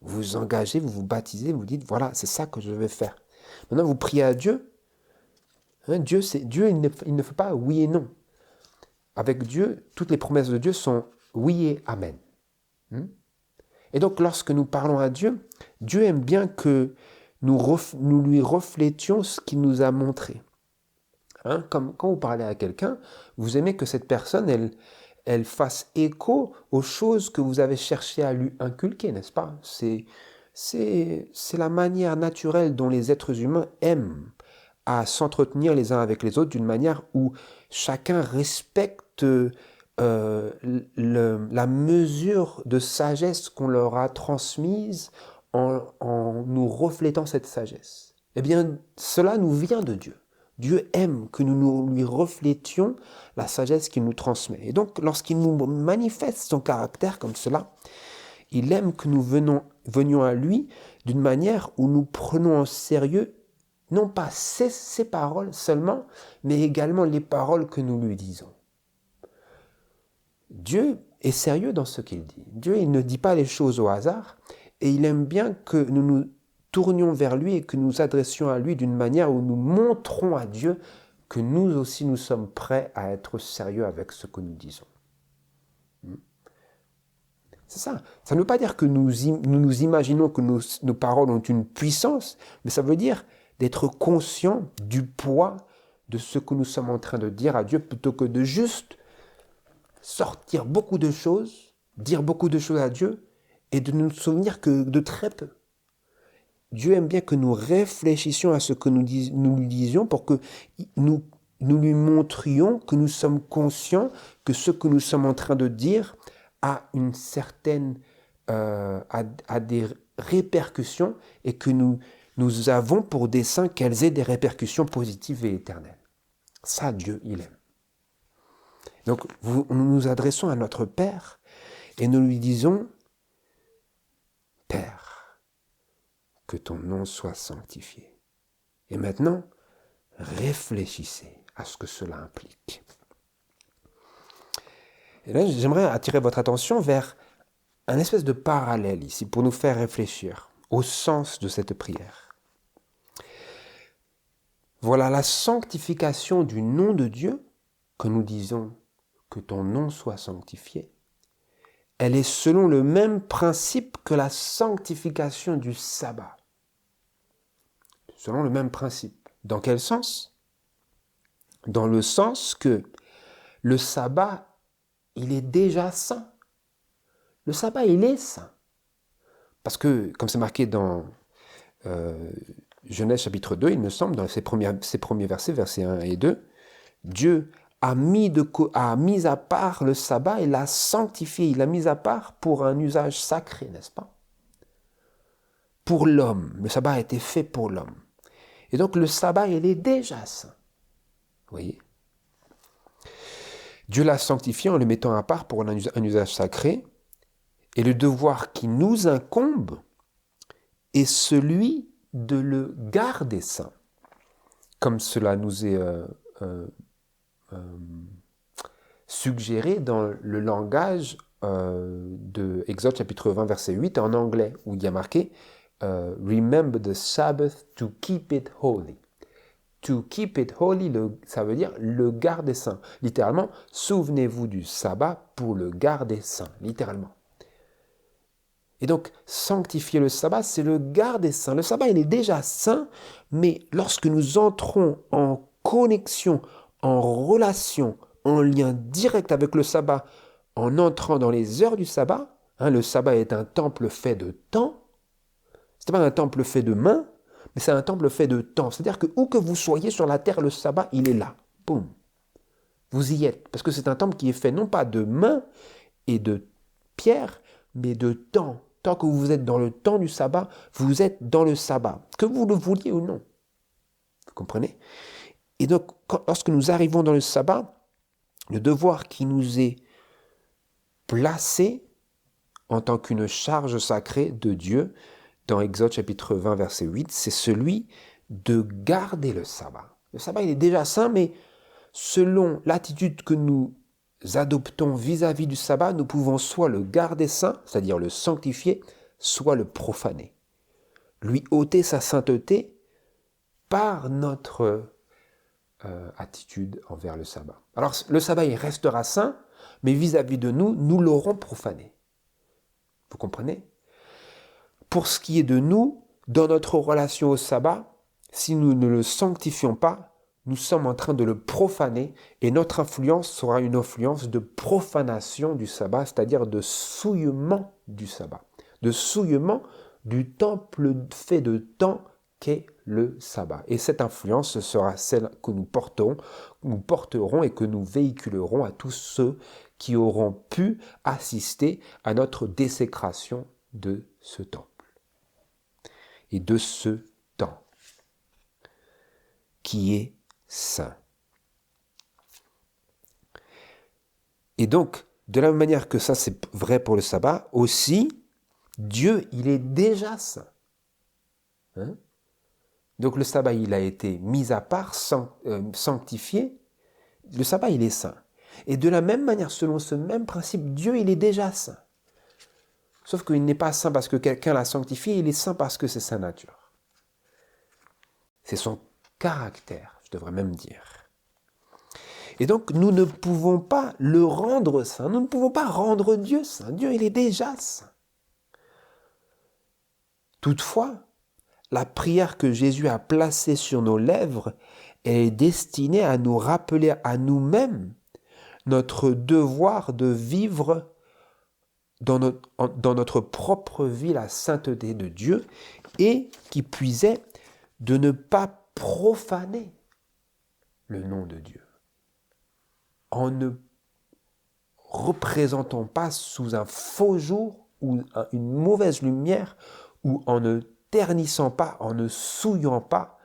vous engagez, vous vous baptisez, vous dites, voilà, c'est ça que je vais faire. Maintenant, vous priez à Dieu. Hein, Dieu, il ne fait pas oui et non. Avec Dieu, toutes les promesses de Dieu sont oui et amen. Et donc, lorsque nous parlons à Dieu, Dieu aime bien que nous lui reflétions ce qu'il nous a montré. Hein, comme quand vous parlez à quelqu'un, vous aimez que cette personne, elle fasse écho aux choses que vous avez cherché à lui inculquer, n'est-ce pas? C'est la manière naturelle dont les êtres humains aiment à s'entretenir les uns avec les autres d'une manière où chacun respecte la mesure de sagesse qu'on leur a transmise en nous reflétant cette sagesse. Eh bien, cela nous vient de Dieu. Dieu aime que nous lui reflétions la sagesse qu'il nous transmet. Et donc, lorsqu'il nous manifeste son caractère comme cela, il aime que nous venions à lui d'une manière où nous prenons en sérieux non pas ses paroles seulement, mais également les paroles que nous lui disons. Dieu est sérieux dans ce qu'il dit. Dieu, il ne dit pas les choses au hasard, et il aime bien que nous nous tournions vers lui et que nous adressions à lui d'une manière où nous montrons à Dieu que nous aussi nous sommes prêts à être sérieux avec ce que nous disons. C'est ça. Ça ne veut pas dire que nous imaginons que nos paroles ont une puissance, mais ça veut dire d'être conscient du poids de ce que nous sommes en train de dire à Dieu plutôt que de juste sortir beaucoup de choses, dire beaucoup de choses à Dieu et de nous souvenir que de très peu. Dieu aime bien que nous réfléchissions à ce que nous lui disions pour que nous lui montrions que nous sommes conscients que ce que nous sommes en train de dire a une certaine a des répercussions et que nous avons pour dessein qu'elles aient des répercussions positives et éternelles. Ça, Dieu, il aime. Donc, nous nous adressons à notre Père et nous lui disons, Père, que ton nom soit sanctifié. Et maintenant, réfléchissez à ce que cela implique. Et là, j'aimerais attirer votre attention vers un espèce de parallèle ici pour nous faire réfléchir au sens de cette prière. Voilà la sanctification du nom de Dieu que nous disons que ton nom soit sanctifié. Elle est selon le même principe que la sanctification du sabbat. Selon le même principe. Dans quel sens? Dans le sens que le sabbat, il est déjà saint. Le sabbat, il est saint. Parce que, comme c'est marqué dans Genèse chapitre 2, il me semble, dans ses premiers versets, versets 1 et 2, Dieu a mis à part le sabbat et l'a sanctifié. Il l'a mis à part pour un usage sacré, n'est-ce pas? Pour l'homme. Le sabbat a été fait pour l'homme. Et donc le sabbat, il est déjà saint. Vous voyez? Dieu l'a sanctifié en le mettant à part pour un usage sacré. Et le devoir qui nous incombe est celui de le garder saint. Comme cela nous est suggéré dans le langage de Exode chapitre 20 verset 8 en anglais, où il y a marqué Remember the Sabbath to keep it holy. To keep it holy, ça veut dire le garder saint. Littéralement, souvenez-vous du sabbat pour le garder saint. Littéralement. Et donc, sanctifier le sabbat, c'est le garder saint. Le sabbat, il est déjà saint, mais lorsque nous entrons en connexion, en relation, en lien direct avec le sabbat, en entrant dans les heures du sabbat, le sabbat est un temple fait de temps, ce n'est pas un temple fait de main, mais c'est un temple fait de temps. C'est-à-dire que où que vous soyez sur la terre, le sabbat, il est là. Boum. Vous y êtes. Parce que c'est un temple qui est fait non pas de main et de pierre, mais de temps. Tant que vous êtes dans le temps du sabbat, vous êtes dans le sabbat. Que vous le vouliez ou non. Vous comprenez? Et donc, lorsque nous arrivons dans le sabbat, le devoir qui nous est placé en tant qu'une charge sacrée de Dieu, dans Exode chapitre 20, verset 8, c'est celui de garder le sabbat. Le sabbat, il est déjà saint, mais selon l'attitude que nous adoptons vis-à-vis du sabbat, nous pouvons soit le garder saint, c'est-à-dire le sanctifier, soit le profaner. Lui ôter sa sainteté par notre attitude envers le sabbat. Alors le sabbat, il restera saint, mais vis-à-vis de nous, nous l'aurons profané. Vous comprenez ? Pour ce qui est de nous, dans notre relation au sabbat, si nous ne le sanctifions pas, nous sommes en train de le profaner et notre influence sera une influence de profanation du sabbat, c'est-à-dire de souillement du sabbat, de souillement du temple fait de temps qu'est le sabbat. Et cette influence sera celle que nous porterons et que nous véhiculerons à tous ceux qui auront pu assister à notre désécration de ce temple et de ce temps qui est saint. Et donc, de la même manière que ça c'est vrai pour le sabbat, aussi, Dieu, il est déjà saint. Donc le sabbat, il a été mis à part, sanctifié. Le sabbat, il est saint. Et de la même manière, selon ce même principe, Dieu, il est déjà saint. Sauf qu'il n'est pas saint parce que quelqu'un l'a sanctifié, il est saint parce que c'est sa nature. C'est son caractère, je devrais même dire. Et donc, nous ne pouvons pas le rendre saint. Nous ne pouvons pas rendre Dieu saint. Dieu, il est déjà saint. Toutefois, la prière que Jésus a placée sur nos lèvres est destinée à nous rappeler à nous-mêmes notre devoir de vivre dans notre propre vie la sainteté de Dieu et, qui puisait, de ne pas profaner le nom de Dieu en ne représentant pas sous un faux jour ou une mauvaise lumière ou en ne ternissant pas, en ne souillant pas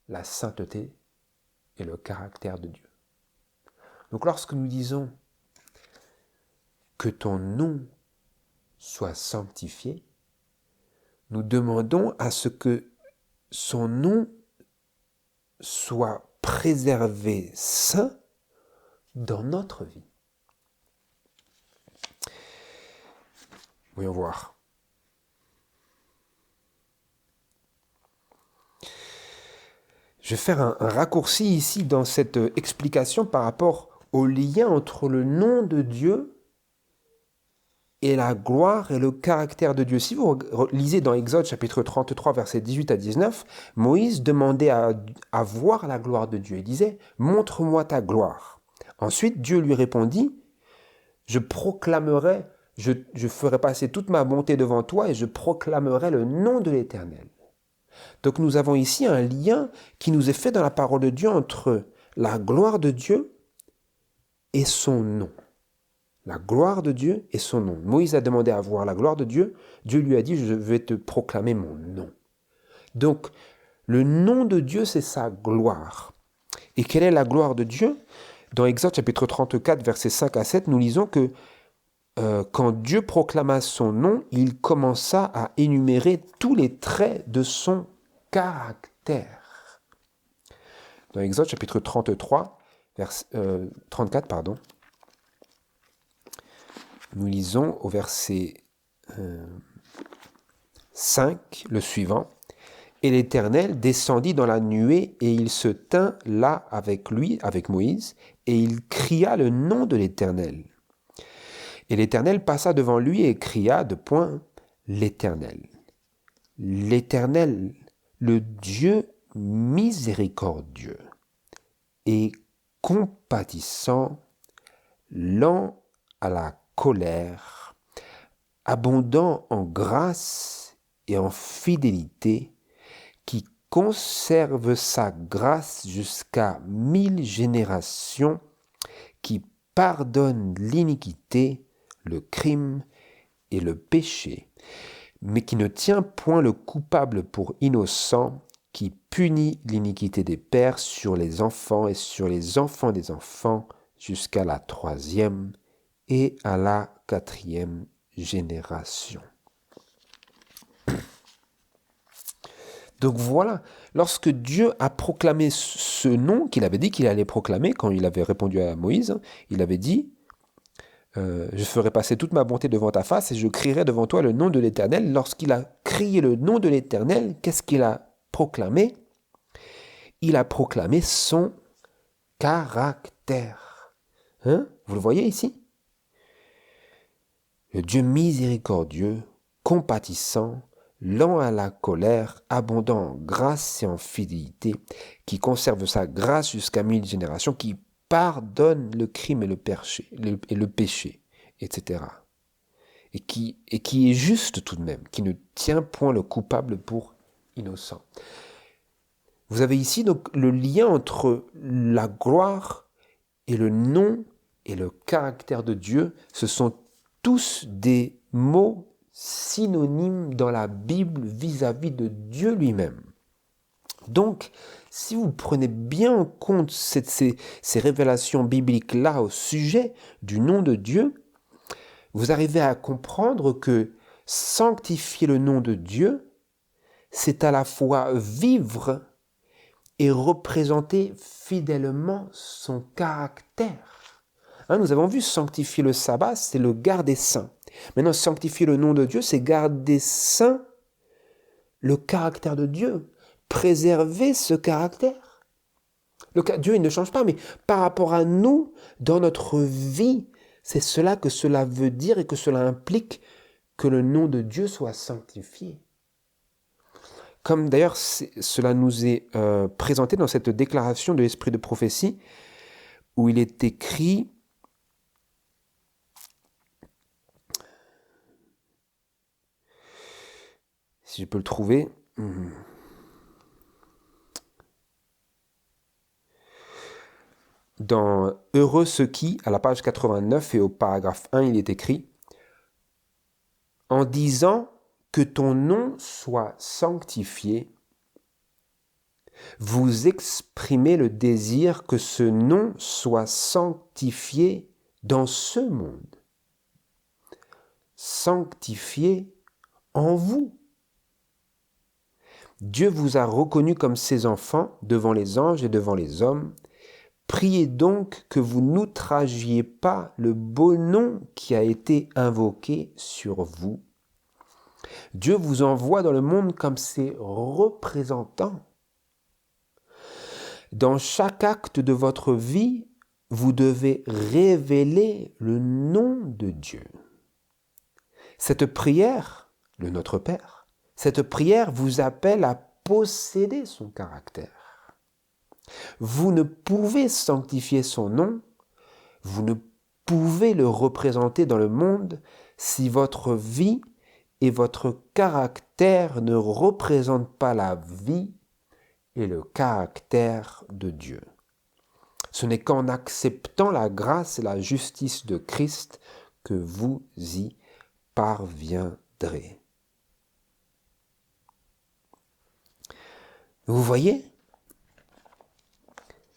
la sainteté et le caractère de Dieu. Donc lorsque nous disons que ton nom soit sanctifié, nous demandons à ce que son nom soit préservé saint dans notre vie. Voyons voir. Je vais faire un raccourci ici dans cette explication par rapport au lien entre le nom de Dieu et la gloire et le caractère de Dieu. Si vous lisez dans Exode chapitre 33, versets 18 à 19, Moïse demandait à voir la gloire de Dieu. Il disait « Montre-moi ta gloire ». Ensuite, Dieu lui répondit « Je proclamerai, je ferai passer toute ma bonté devant toi et je proclamerai le nom de l'Éternel ». Donc nous avons ici un lien qui nous est fait dans la parole de Dieu entre la gloire de Dieu et son nom. La gloire de Dieu et son nom. Moïse a demandé à voir la gloire de Dieu. Dieu lui a dit, je vais te proclamer mon nom. Donc, le nom de Dieu, c'est sa gloire. Et quelle est la gloire de Dieu ? Dans Exode chapitre 34, versets 5 à 7, nous lisons que quand Dieu proclama son nom, il commença à énumérer tous les traits de son caractère. Dans Exode chapitre 34, nous lisons au verset 5 le suivant. « Et l'Éternel descendit dans la nuée, et il se tint là avec lui, avec Moïse, et il cria le nom de l'Éternel. Et l'Éternel passa devant lui et cria de point l'Éternel. L'Éternel, le Dieu miséricordieux et compatissant, lent à la colère, abondant en grâce et en fidélité, qui conserve sa grâce jusqu'à 1000 générations, qui pardonne l'iniquité, le crime et le péché, mais qui ne tient point le coupable pour innocent, qui punit l'iniquité des pères sur les enfants et sur les enfants des enfants jusqu'à la 3e et à la 4e génération. Donc voilà, lorsque Dieu a proclamé ce nom qu'il avait dit qu'il allait proclamer quand il avait répondu à Moïse, il avait dit je ferai passer toute ma bonté devant ta face et je crierai devant toi le nom de l'Éternel. Lorsqu'il a crié le nom de l'Éternel, qu'est-ce qu'il a proclamé? Il a proclamé son caractère. Hein? Vous le voyez ici? Le Dieu miséricordieux, compatissant, lent à la colère, abondant en grâce et en fidélité, qui conserve sa grâce jusqu'à 1000 générations, qui pardonne le crime et le péché, etc. Et qui est juste tout de même, qui ne tient point le coupable pour innocent. Vous avez ici donc le lien entre la gloire et le nom et le caractère de Dieu. Ce sont tous des mots synonymes dans la Bible vis-à-vis de Dieu lui-même. Donc, si vous prenez bien en compte ces révélations bibliques-là au sujet du nom de Dieu, vous arrivez à comprendre que sanctifier le nom de Dieu, c'est à la fois vivre et représenter fidèlement son caractère. Nous avons vu sanctifier le sabbat, c'est le garder saint. Maintenant, sanctifier le nom de Dieu, c'est garder saint le caractère de Dieu, préserver ce caractère. Dieu, il ne change pas, mais par rapport à nous, dans notre vie, c'est cela que cela veut dire et que cela implique que le nom de Dieu soit sanctifié. Comme d'ailleurs cela nous est présenté dans cette déclaration de l'esprit de prophétie, où il est écrit, si je peux le trouver, dans Heureux ceux qui, à la page 89 et au paragraphe 1, il est écrit, en disant que ton nom soit sanctifié, vous exprimez le désir que ce nom soit sanctifié dans ce monde, sanctifié en vous. Dieu vous a reconnu comme ses enfants devant les anges et devant les hommes. Priez donc que vous n'outragiez pas le beau nom qui a été invoqué sur vous. Dieu vous envoie dans le monde comme ses représentants. Dans chaque acte de votre vie, vous devez révéler le nom de Dieu. Cette prière, le Notre Père, cette prière vous appelle à posséder son caractère. Vous ne pouvez sanctifier son nom, vous ne pouvez le représenter dans le monde si votre vie et votre caractère ne représentent pas la vie et le caractère de Dieu. Ce n'est qu'en acceptant la grâce et la justice de Christ que vous y parviendrez. Vous voyez ?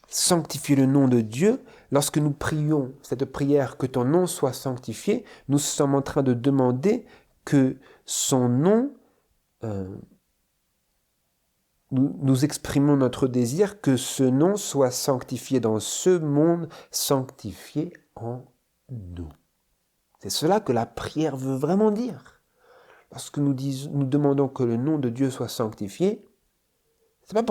Sanctifier le nom de Dieu, lorsque nous prions cette prière que ton nom soit sanctifié, nous sommes en train de demander que son nom, nous exprimons notre désir que ce nom soit sanctifié dans ce monde, sanctifié en nous. C'est cela que la prière veut vraiment dire. Lorsque nous demandons que le nom de Dieu soit sanctifié, ce n'est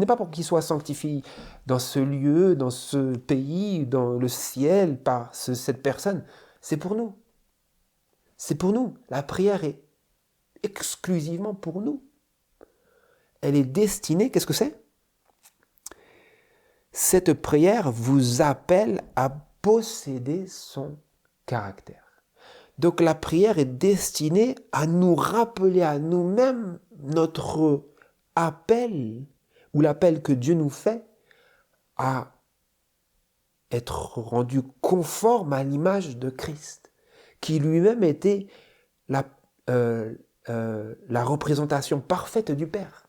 pas pour qu'il soit sanctifié dans ce lieu, dans ce pays, dans le ciel, par cette personne. C'est pour nous. C'est pour nous. La prière est exclusivement pour nous. Elle est destinée, qu'est-ce que c'est ? Cette prière vous appelle à posséder son caractère. Donc la prière est destinée à nous rappeler à nous-mêmes notre appel, ou l'appel que Dieu nous fait à être rendu conforme à l'image de Christ, qui lui-même était la représentation parfaite du Père.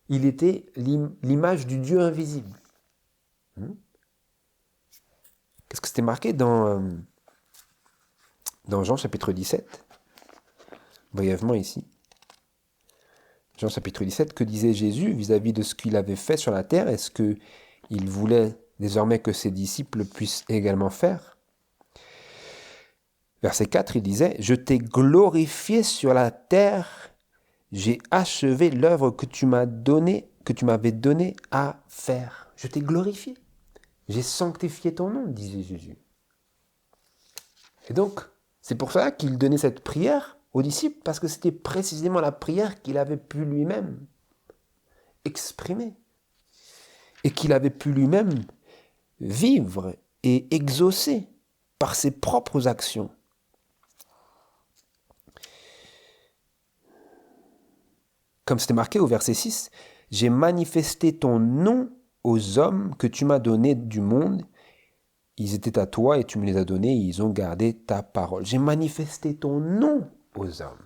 Il était l'image du Dieu invisible. Qu'est-ce que c'était marqué dans Jean chapitre 17? Brièvement ici. Jean chapitre 17, que disait Jésus vis-à-vis de ce qu'il avait fait sur la terre? Est-ce qu'il voulait désormais que ses disciples puissent également faire? Verset 4, il disait « Je t'ai glorifié sur la terre, j'ai achevé l'œuvre que tu m'avais donné à faire. Je t'ai glorifié. J'ai sanctifié ton nom, disait Jésus. » Et donc, c'est pour ça qu'il donnait cette prière aux disciples, parce que c'était précisément la prière qu'il avait pu lui-même exprimer et qu'il avait pu lui-même vivre et exaucer par ses propres actions. Comme c'était marqué au verset 6, « J'ai manifesté ton nom aux hommes que tu m'as donnés du monde. Ils étaient à toi et tu me les as donnés et ils ont gardé ta parole. » J'ai manifesté ton nom aux hommes.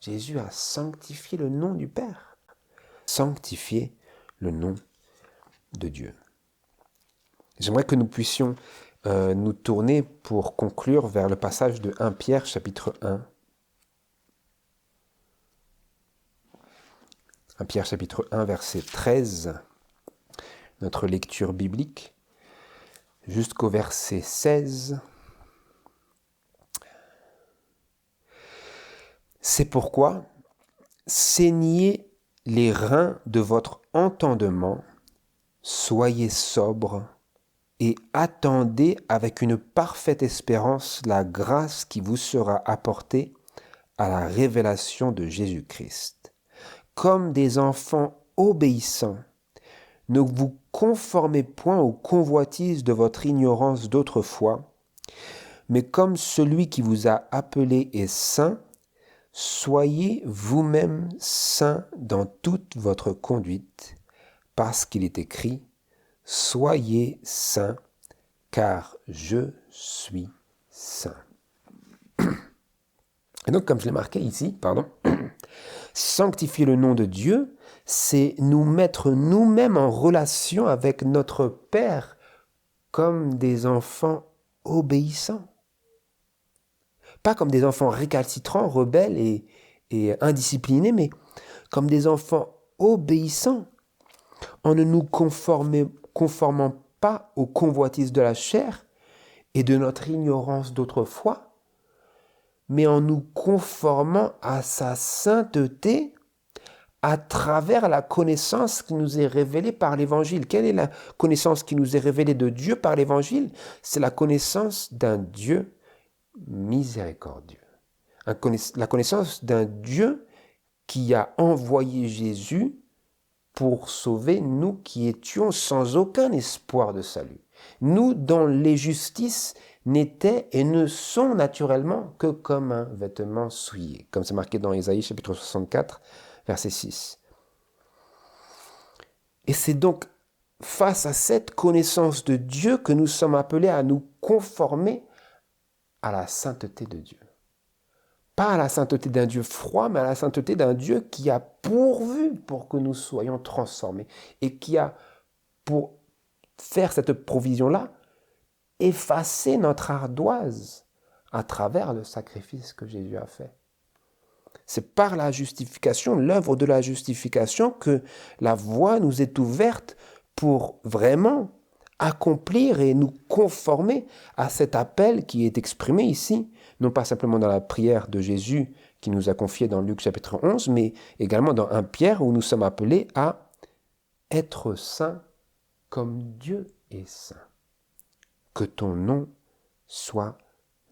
Jésus a sanctifié le nom du Père. Sanctifié le nom de Dieu. J'aimerais que nous puissions nous tourner pour conclure vers le passage de 1 Pierre chapitre 1. 1 Pierre chapitre 1 verset 13, notre lecture biblique, jusqu'au verset 16. C'est pourquoi, saignez les reins de votre entendement, soyez sobres et attendez avec une parfaite espérance la grâce qui vous sera apportée à la révélation de Jésus-Christ. Comme des enfants obéissants, ne vous conformez point aux convoitises de votre ignorance d'autrefois, mais comme celui qui vous a appelé est saint, soyez vous-même saints dans toute votre conduite, parce qu'il est écrit « Soyez saints, car je suis saint. » Et donc, comme je l'ai marqué ici, sanctifier le nom de Dieu, c'est nous mettre nous-mêmes en relation avec notre Père comme des enfants obéissants. Pas comme des enfants récalcitrants, rebelles et indisciplinés, mais comme des enfants obéissants, en ne nous conformant pas aux convoitises de la chair et de notre ignorance d'autrefois, mais en nous conformant à sa sainteté à travers la connaissance qui nous est révélée par l'Évangile. Quelle est la connaissance qui nous est révélée de Dieu par l'Évangile? C'est la connaissance d'un Dieu miséricordieux. La connaissance d'un Dieu qui a envoyé Jésus pour sauver nous qui étions sans aucun espoir de salut. Nous dont les justices n'étaient et ne sont naturellement que comme un vêtement souillé, comme c'est marqué dans Ésaïe chapitre 64, verset 6. Et c'est donc face à cette connaissance de Dieu que nous sommes appelés à nous conformer à la sainteté de Dieu. Pas à la sainteté d'un Dieu froid, mais à la sainteté d'un Dieu qui a pourvu pour que nous soyons transformés et qui a, pour faire cette provision-là, effacé notre ardoise à travers le sacrifice que Jésus a fait. C'est par la justification, l'œuvre de la justification, que la voie nous est ouverte pour vraiment accomplir et nous conformer à cet appel qui est exprimé ici, non pas simplement dans la prière de Jésus qui nous a confié dans Luc chapitre 11, mais également dans 1 Pierre où nous sommes appelés à être saints comme Dieu est saint. Que ton nom soit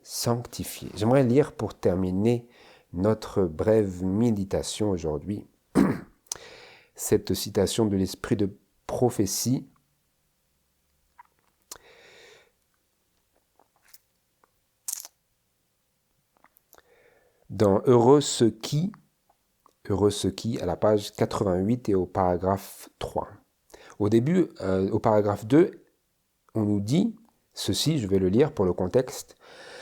sanctifié. J'aimerais lire pour terminer notre brève méditation aujourd'hui cette citation de l'esprit de prophétie dans Heureux ceux qui, à la page 88 et au paragraphe 3. Au début, au paragraphe 2, on nous dit ceci, je vais le lire pour le contexte.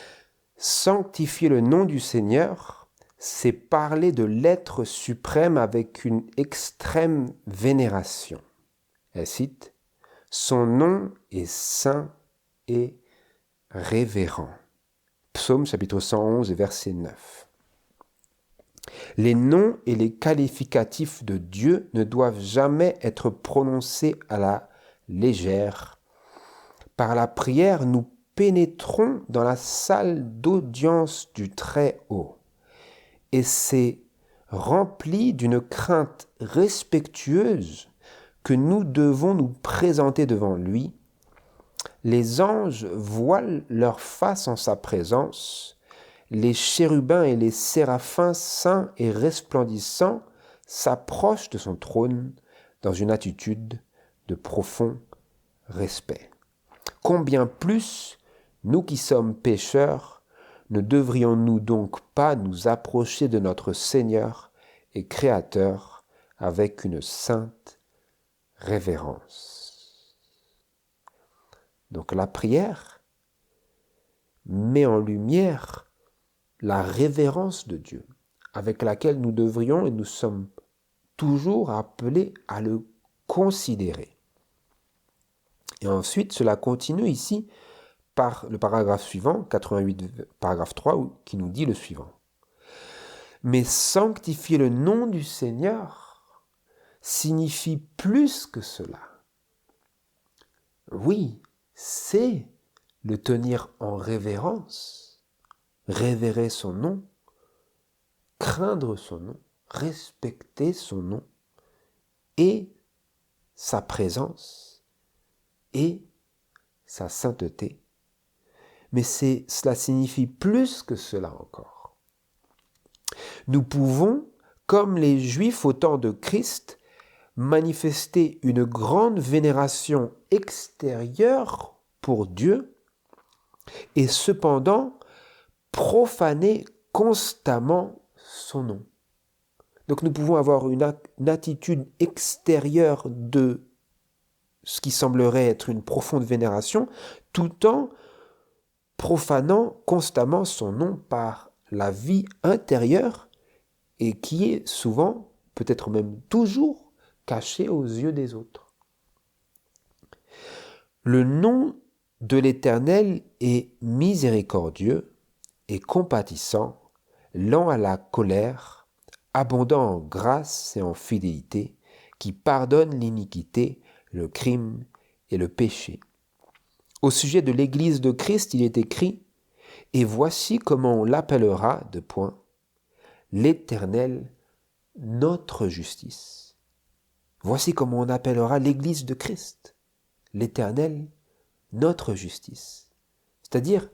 « Sanctifiez le nom du Seigneur, c'est parler de l'être suprême avec une extrême vénération. Elle cite « Son nom est saint et révérend ». Psaume chapitre 111 verset 9. Les noms et les qualificatifs de Dieu ne doivent jamais être prononcés à la légère. Par la prière, nous pénétrons dans la salle d'audience du Très-Haut. Et c'est rempli d'une crainte respectueuse que nous devons nous présenter devant lui. Les anges voilent leur face en sa présence. Les chérubins et les séraphins saints et resplendissants s'approchent de son trône dans une attitude de profond respect. Combien plus, nous qui sommes pécheurs, ne devrions-nous donc pas nous approcher de notre Seigneur et Créateur avec une sainte révérence? Donc la prière met en lumière la révérence de Dieu, avec laquelle nous devrions et nous sommes toujours appelés à le considérer. Et ensuite, cela continue ici par le paragraphe suivant, 88, paragraphe 3, qui nous dit le suivant. Mais sanctifier le nom du Seigneur signifie plus que cela. Oui, c'est le tenir en révérence, révérer son nom, craindre son nom, respecter son nom et sa présence et sa sainteté. Mais cela signifie plus que cela encore. Nous pouvons, comme les Juifs au temps de Christ, manifester une grande vénération extérieure pour Dieu et cependant profaner constamment son nom. Donc nous pouvons avoir une attitude extérieure de ce qui semblerait être une profonde vénération, tout en profanant constamment son nom par la vie intérieure et qui est souvent, peut-être même toujours, cachée aux yeux des autres. Le nom de l'Éternel est miséricordieux et compatissant, lent à la colère, abondant en grâce et en fidélité, qui pardonne l'iniquité, le crime et le péché. Au sujet de l'Église de Christ, il est écrit « Et voici comment on l'appellera, l'Éternel, notre justice. » Voici comment on appellera l'Église de Christ, l'Éternel, notre justice. C'est-à-dire,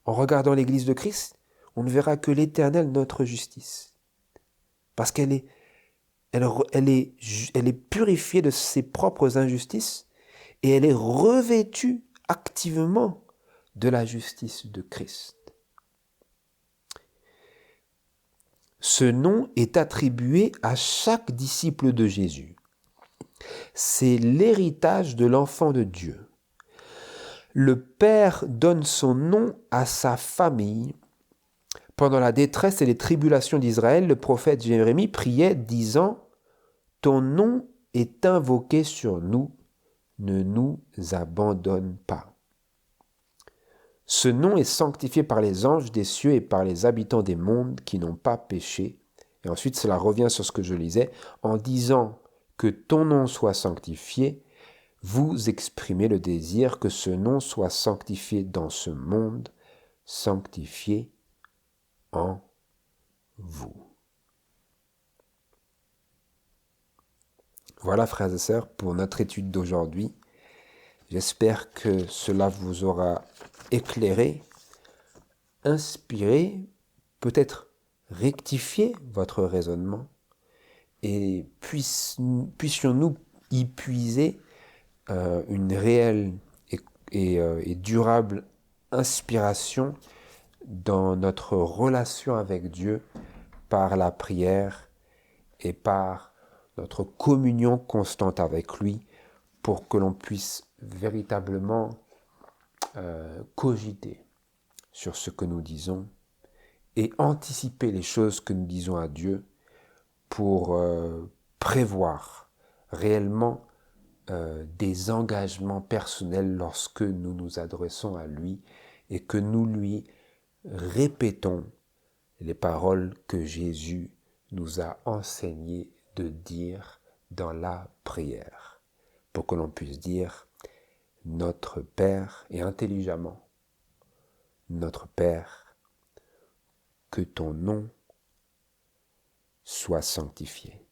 en regardant l'Église de Christ, on ne verra que l'Éternel, notre justice. Parce qu'elle est purifiée de ses propres injustices et elle est revêtue activement de la justice de Christ. Ce nom est attribué à chaque disciple de Jésus. C'est l'héritage de l'enfant de Dieu. Le Père donne son nom à sa famille. Pendant la détresse et les tribulations d'Israël, le prophète Jérémie priait disant « Ton nom est invoqué sur nous, ne nous abandonne pas. » Ce nom est sanctifié par les anges des cieux et par les habitants des mondes qui n'ont pas péché. Et ensuite, cela revient sur ce que je lisais. En disant que ton nom soit sanctifié, vous exprimez le désir que ce nom soit sanctifié dans ce monde, sanctifié en vous. Voilà, frères et sœurs, pour notre étude d'aujourd'hui. J'espère que cela vous aura éclairé, inspiré, peut-être rectifié votre raisonnement et puissions-nous y puiser une réelle et durable inspiration dans notre relation avec Dieu par la prière et par notre communion constante avec lui pour que l'on puisse véritablement cogiter sur ce que nous disons et anticiper les choses que nous disons à Dieu pour prévoir réellement des engagements personnels lorsque nous nous adressons à lui et que nous lui répétons les paroles que Jésus nous a enseigné de dire dans la prière, pour que l'on puisse dire notre Père, et intelligemment, notre Père, que ton nom soit sanctifié.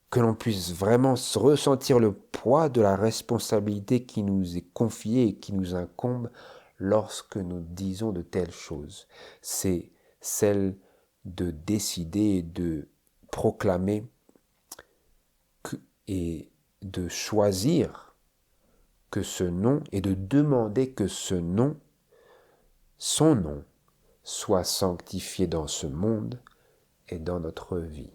Que l'on puisse vraiment ressentir le poids de la responsabilité qui nous est confiée et qui nous incombe lorsque nous disons de telles choses. C'est celle de décider et de proclamer et de choisir que ce nom et de demander que ce nom, son nom, soit sanctifié dans ce monde et dans notre vie.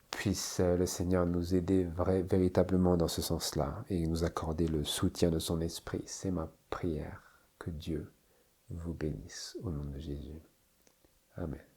Puisse le Seigneur nous aider véritablement dans ce sens-là et nous accorder le soutien de son esprit. C'est ma prière. Que Dieu vous bénisse au nom de Jésus. Amen.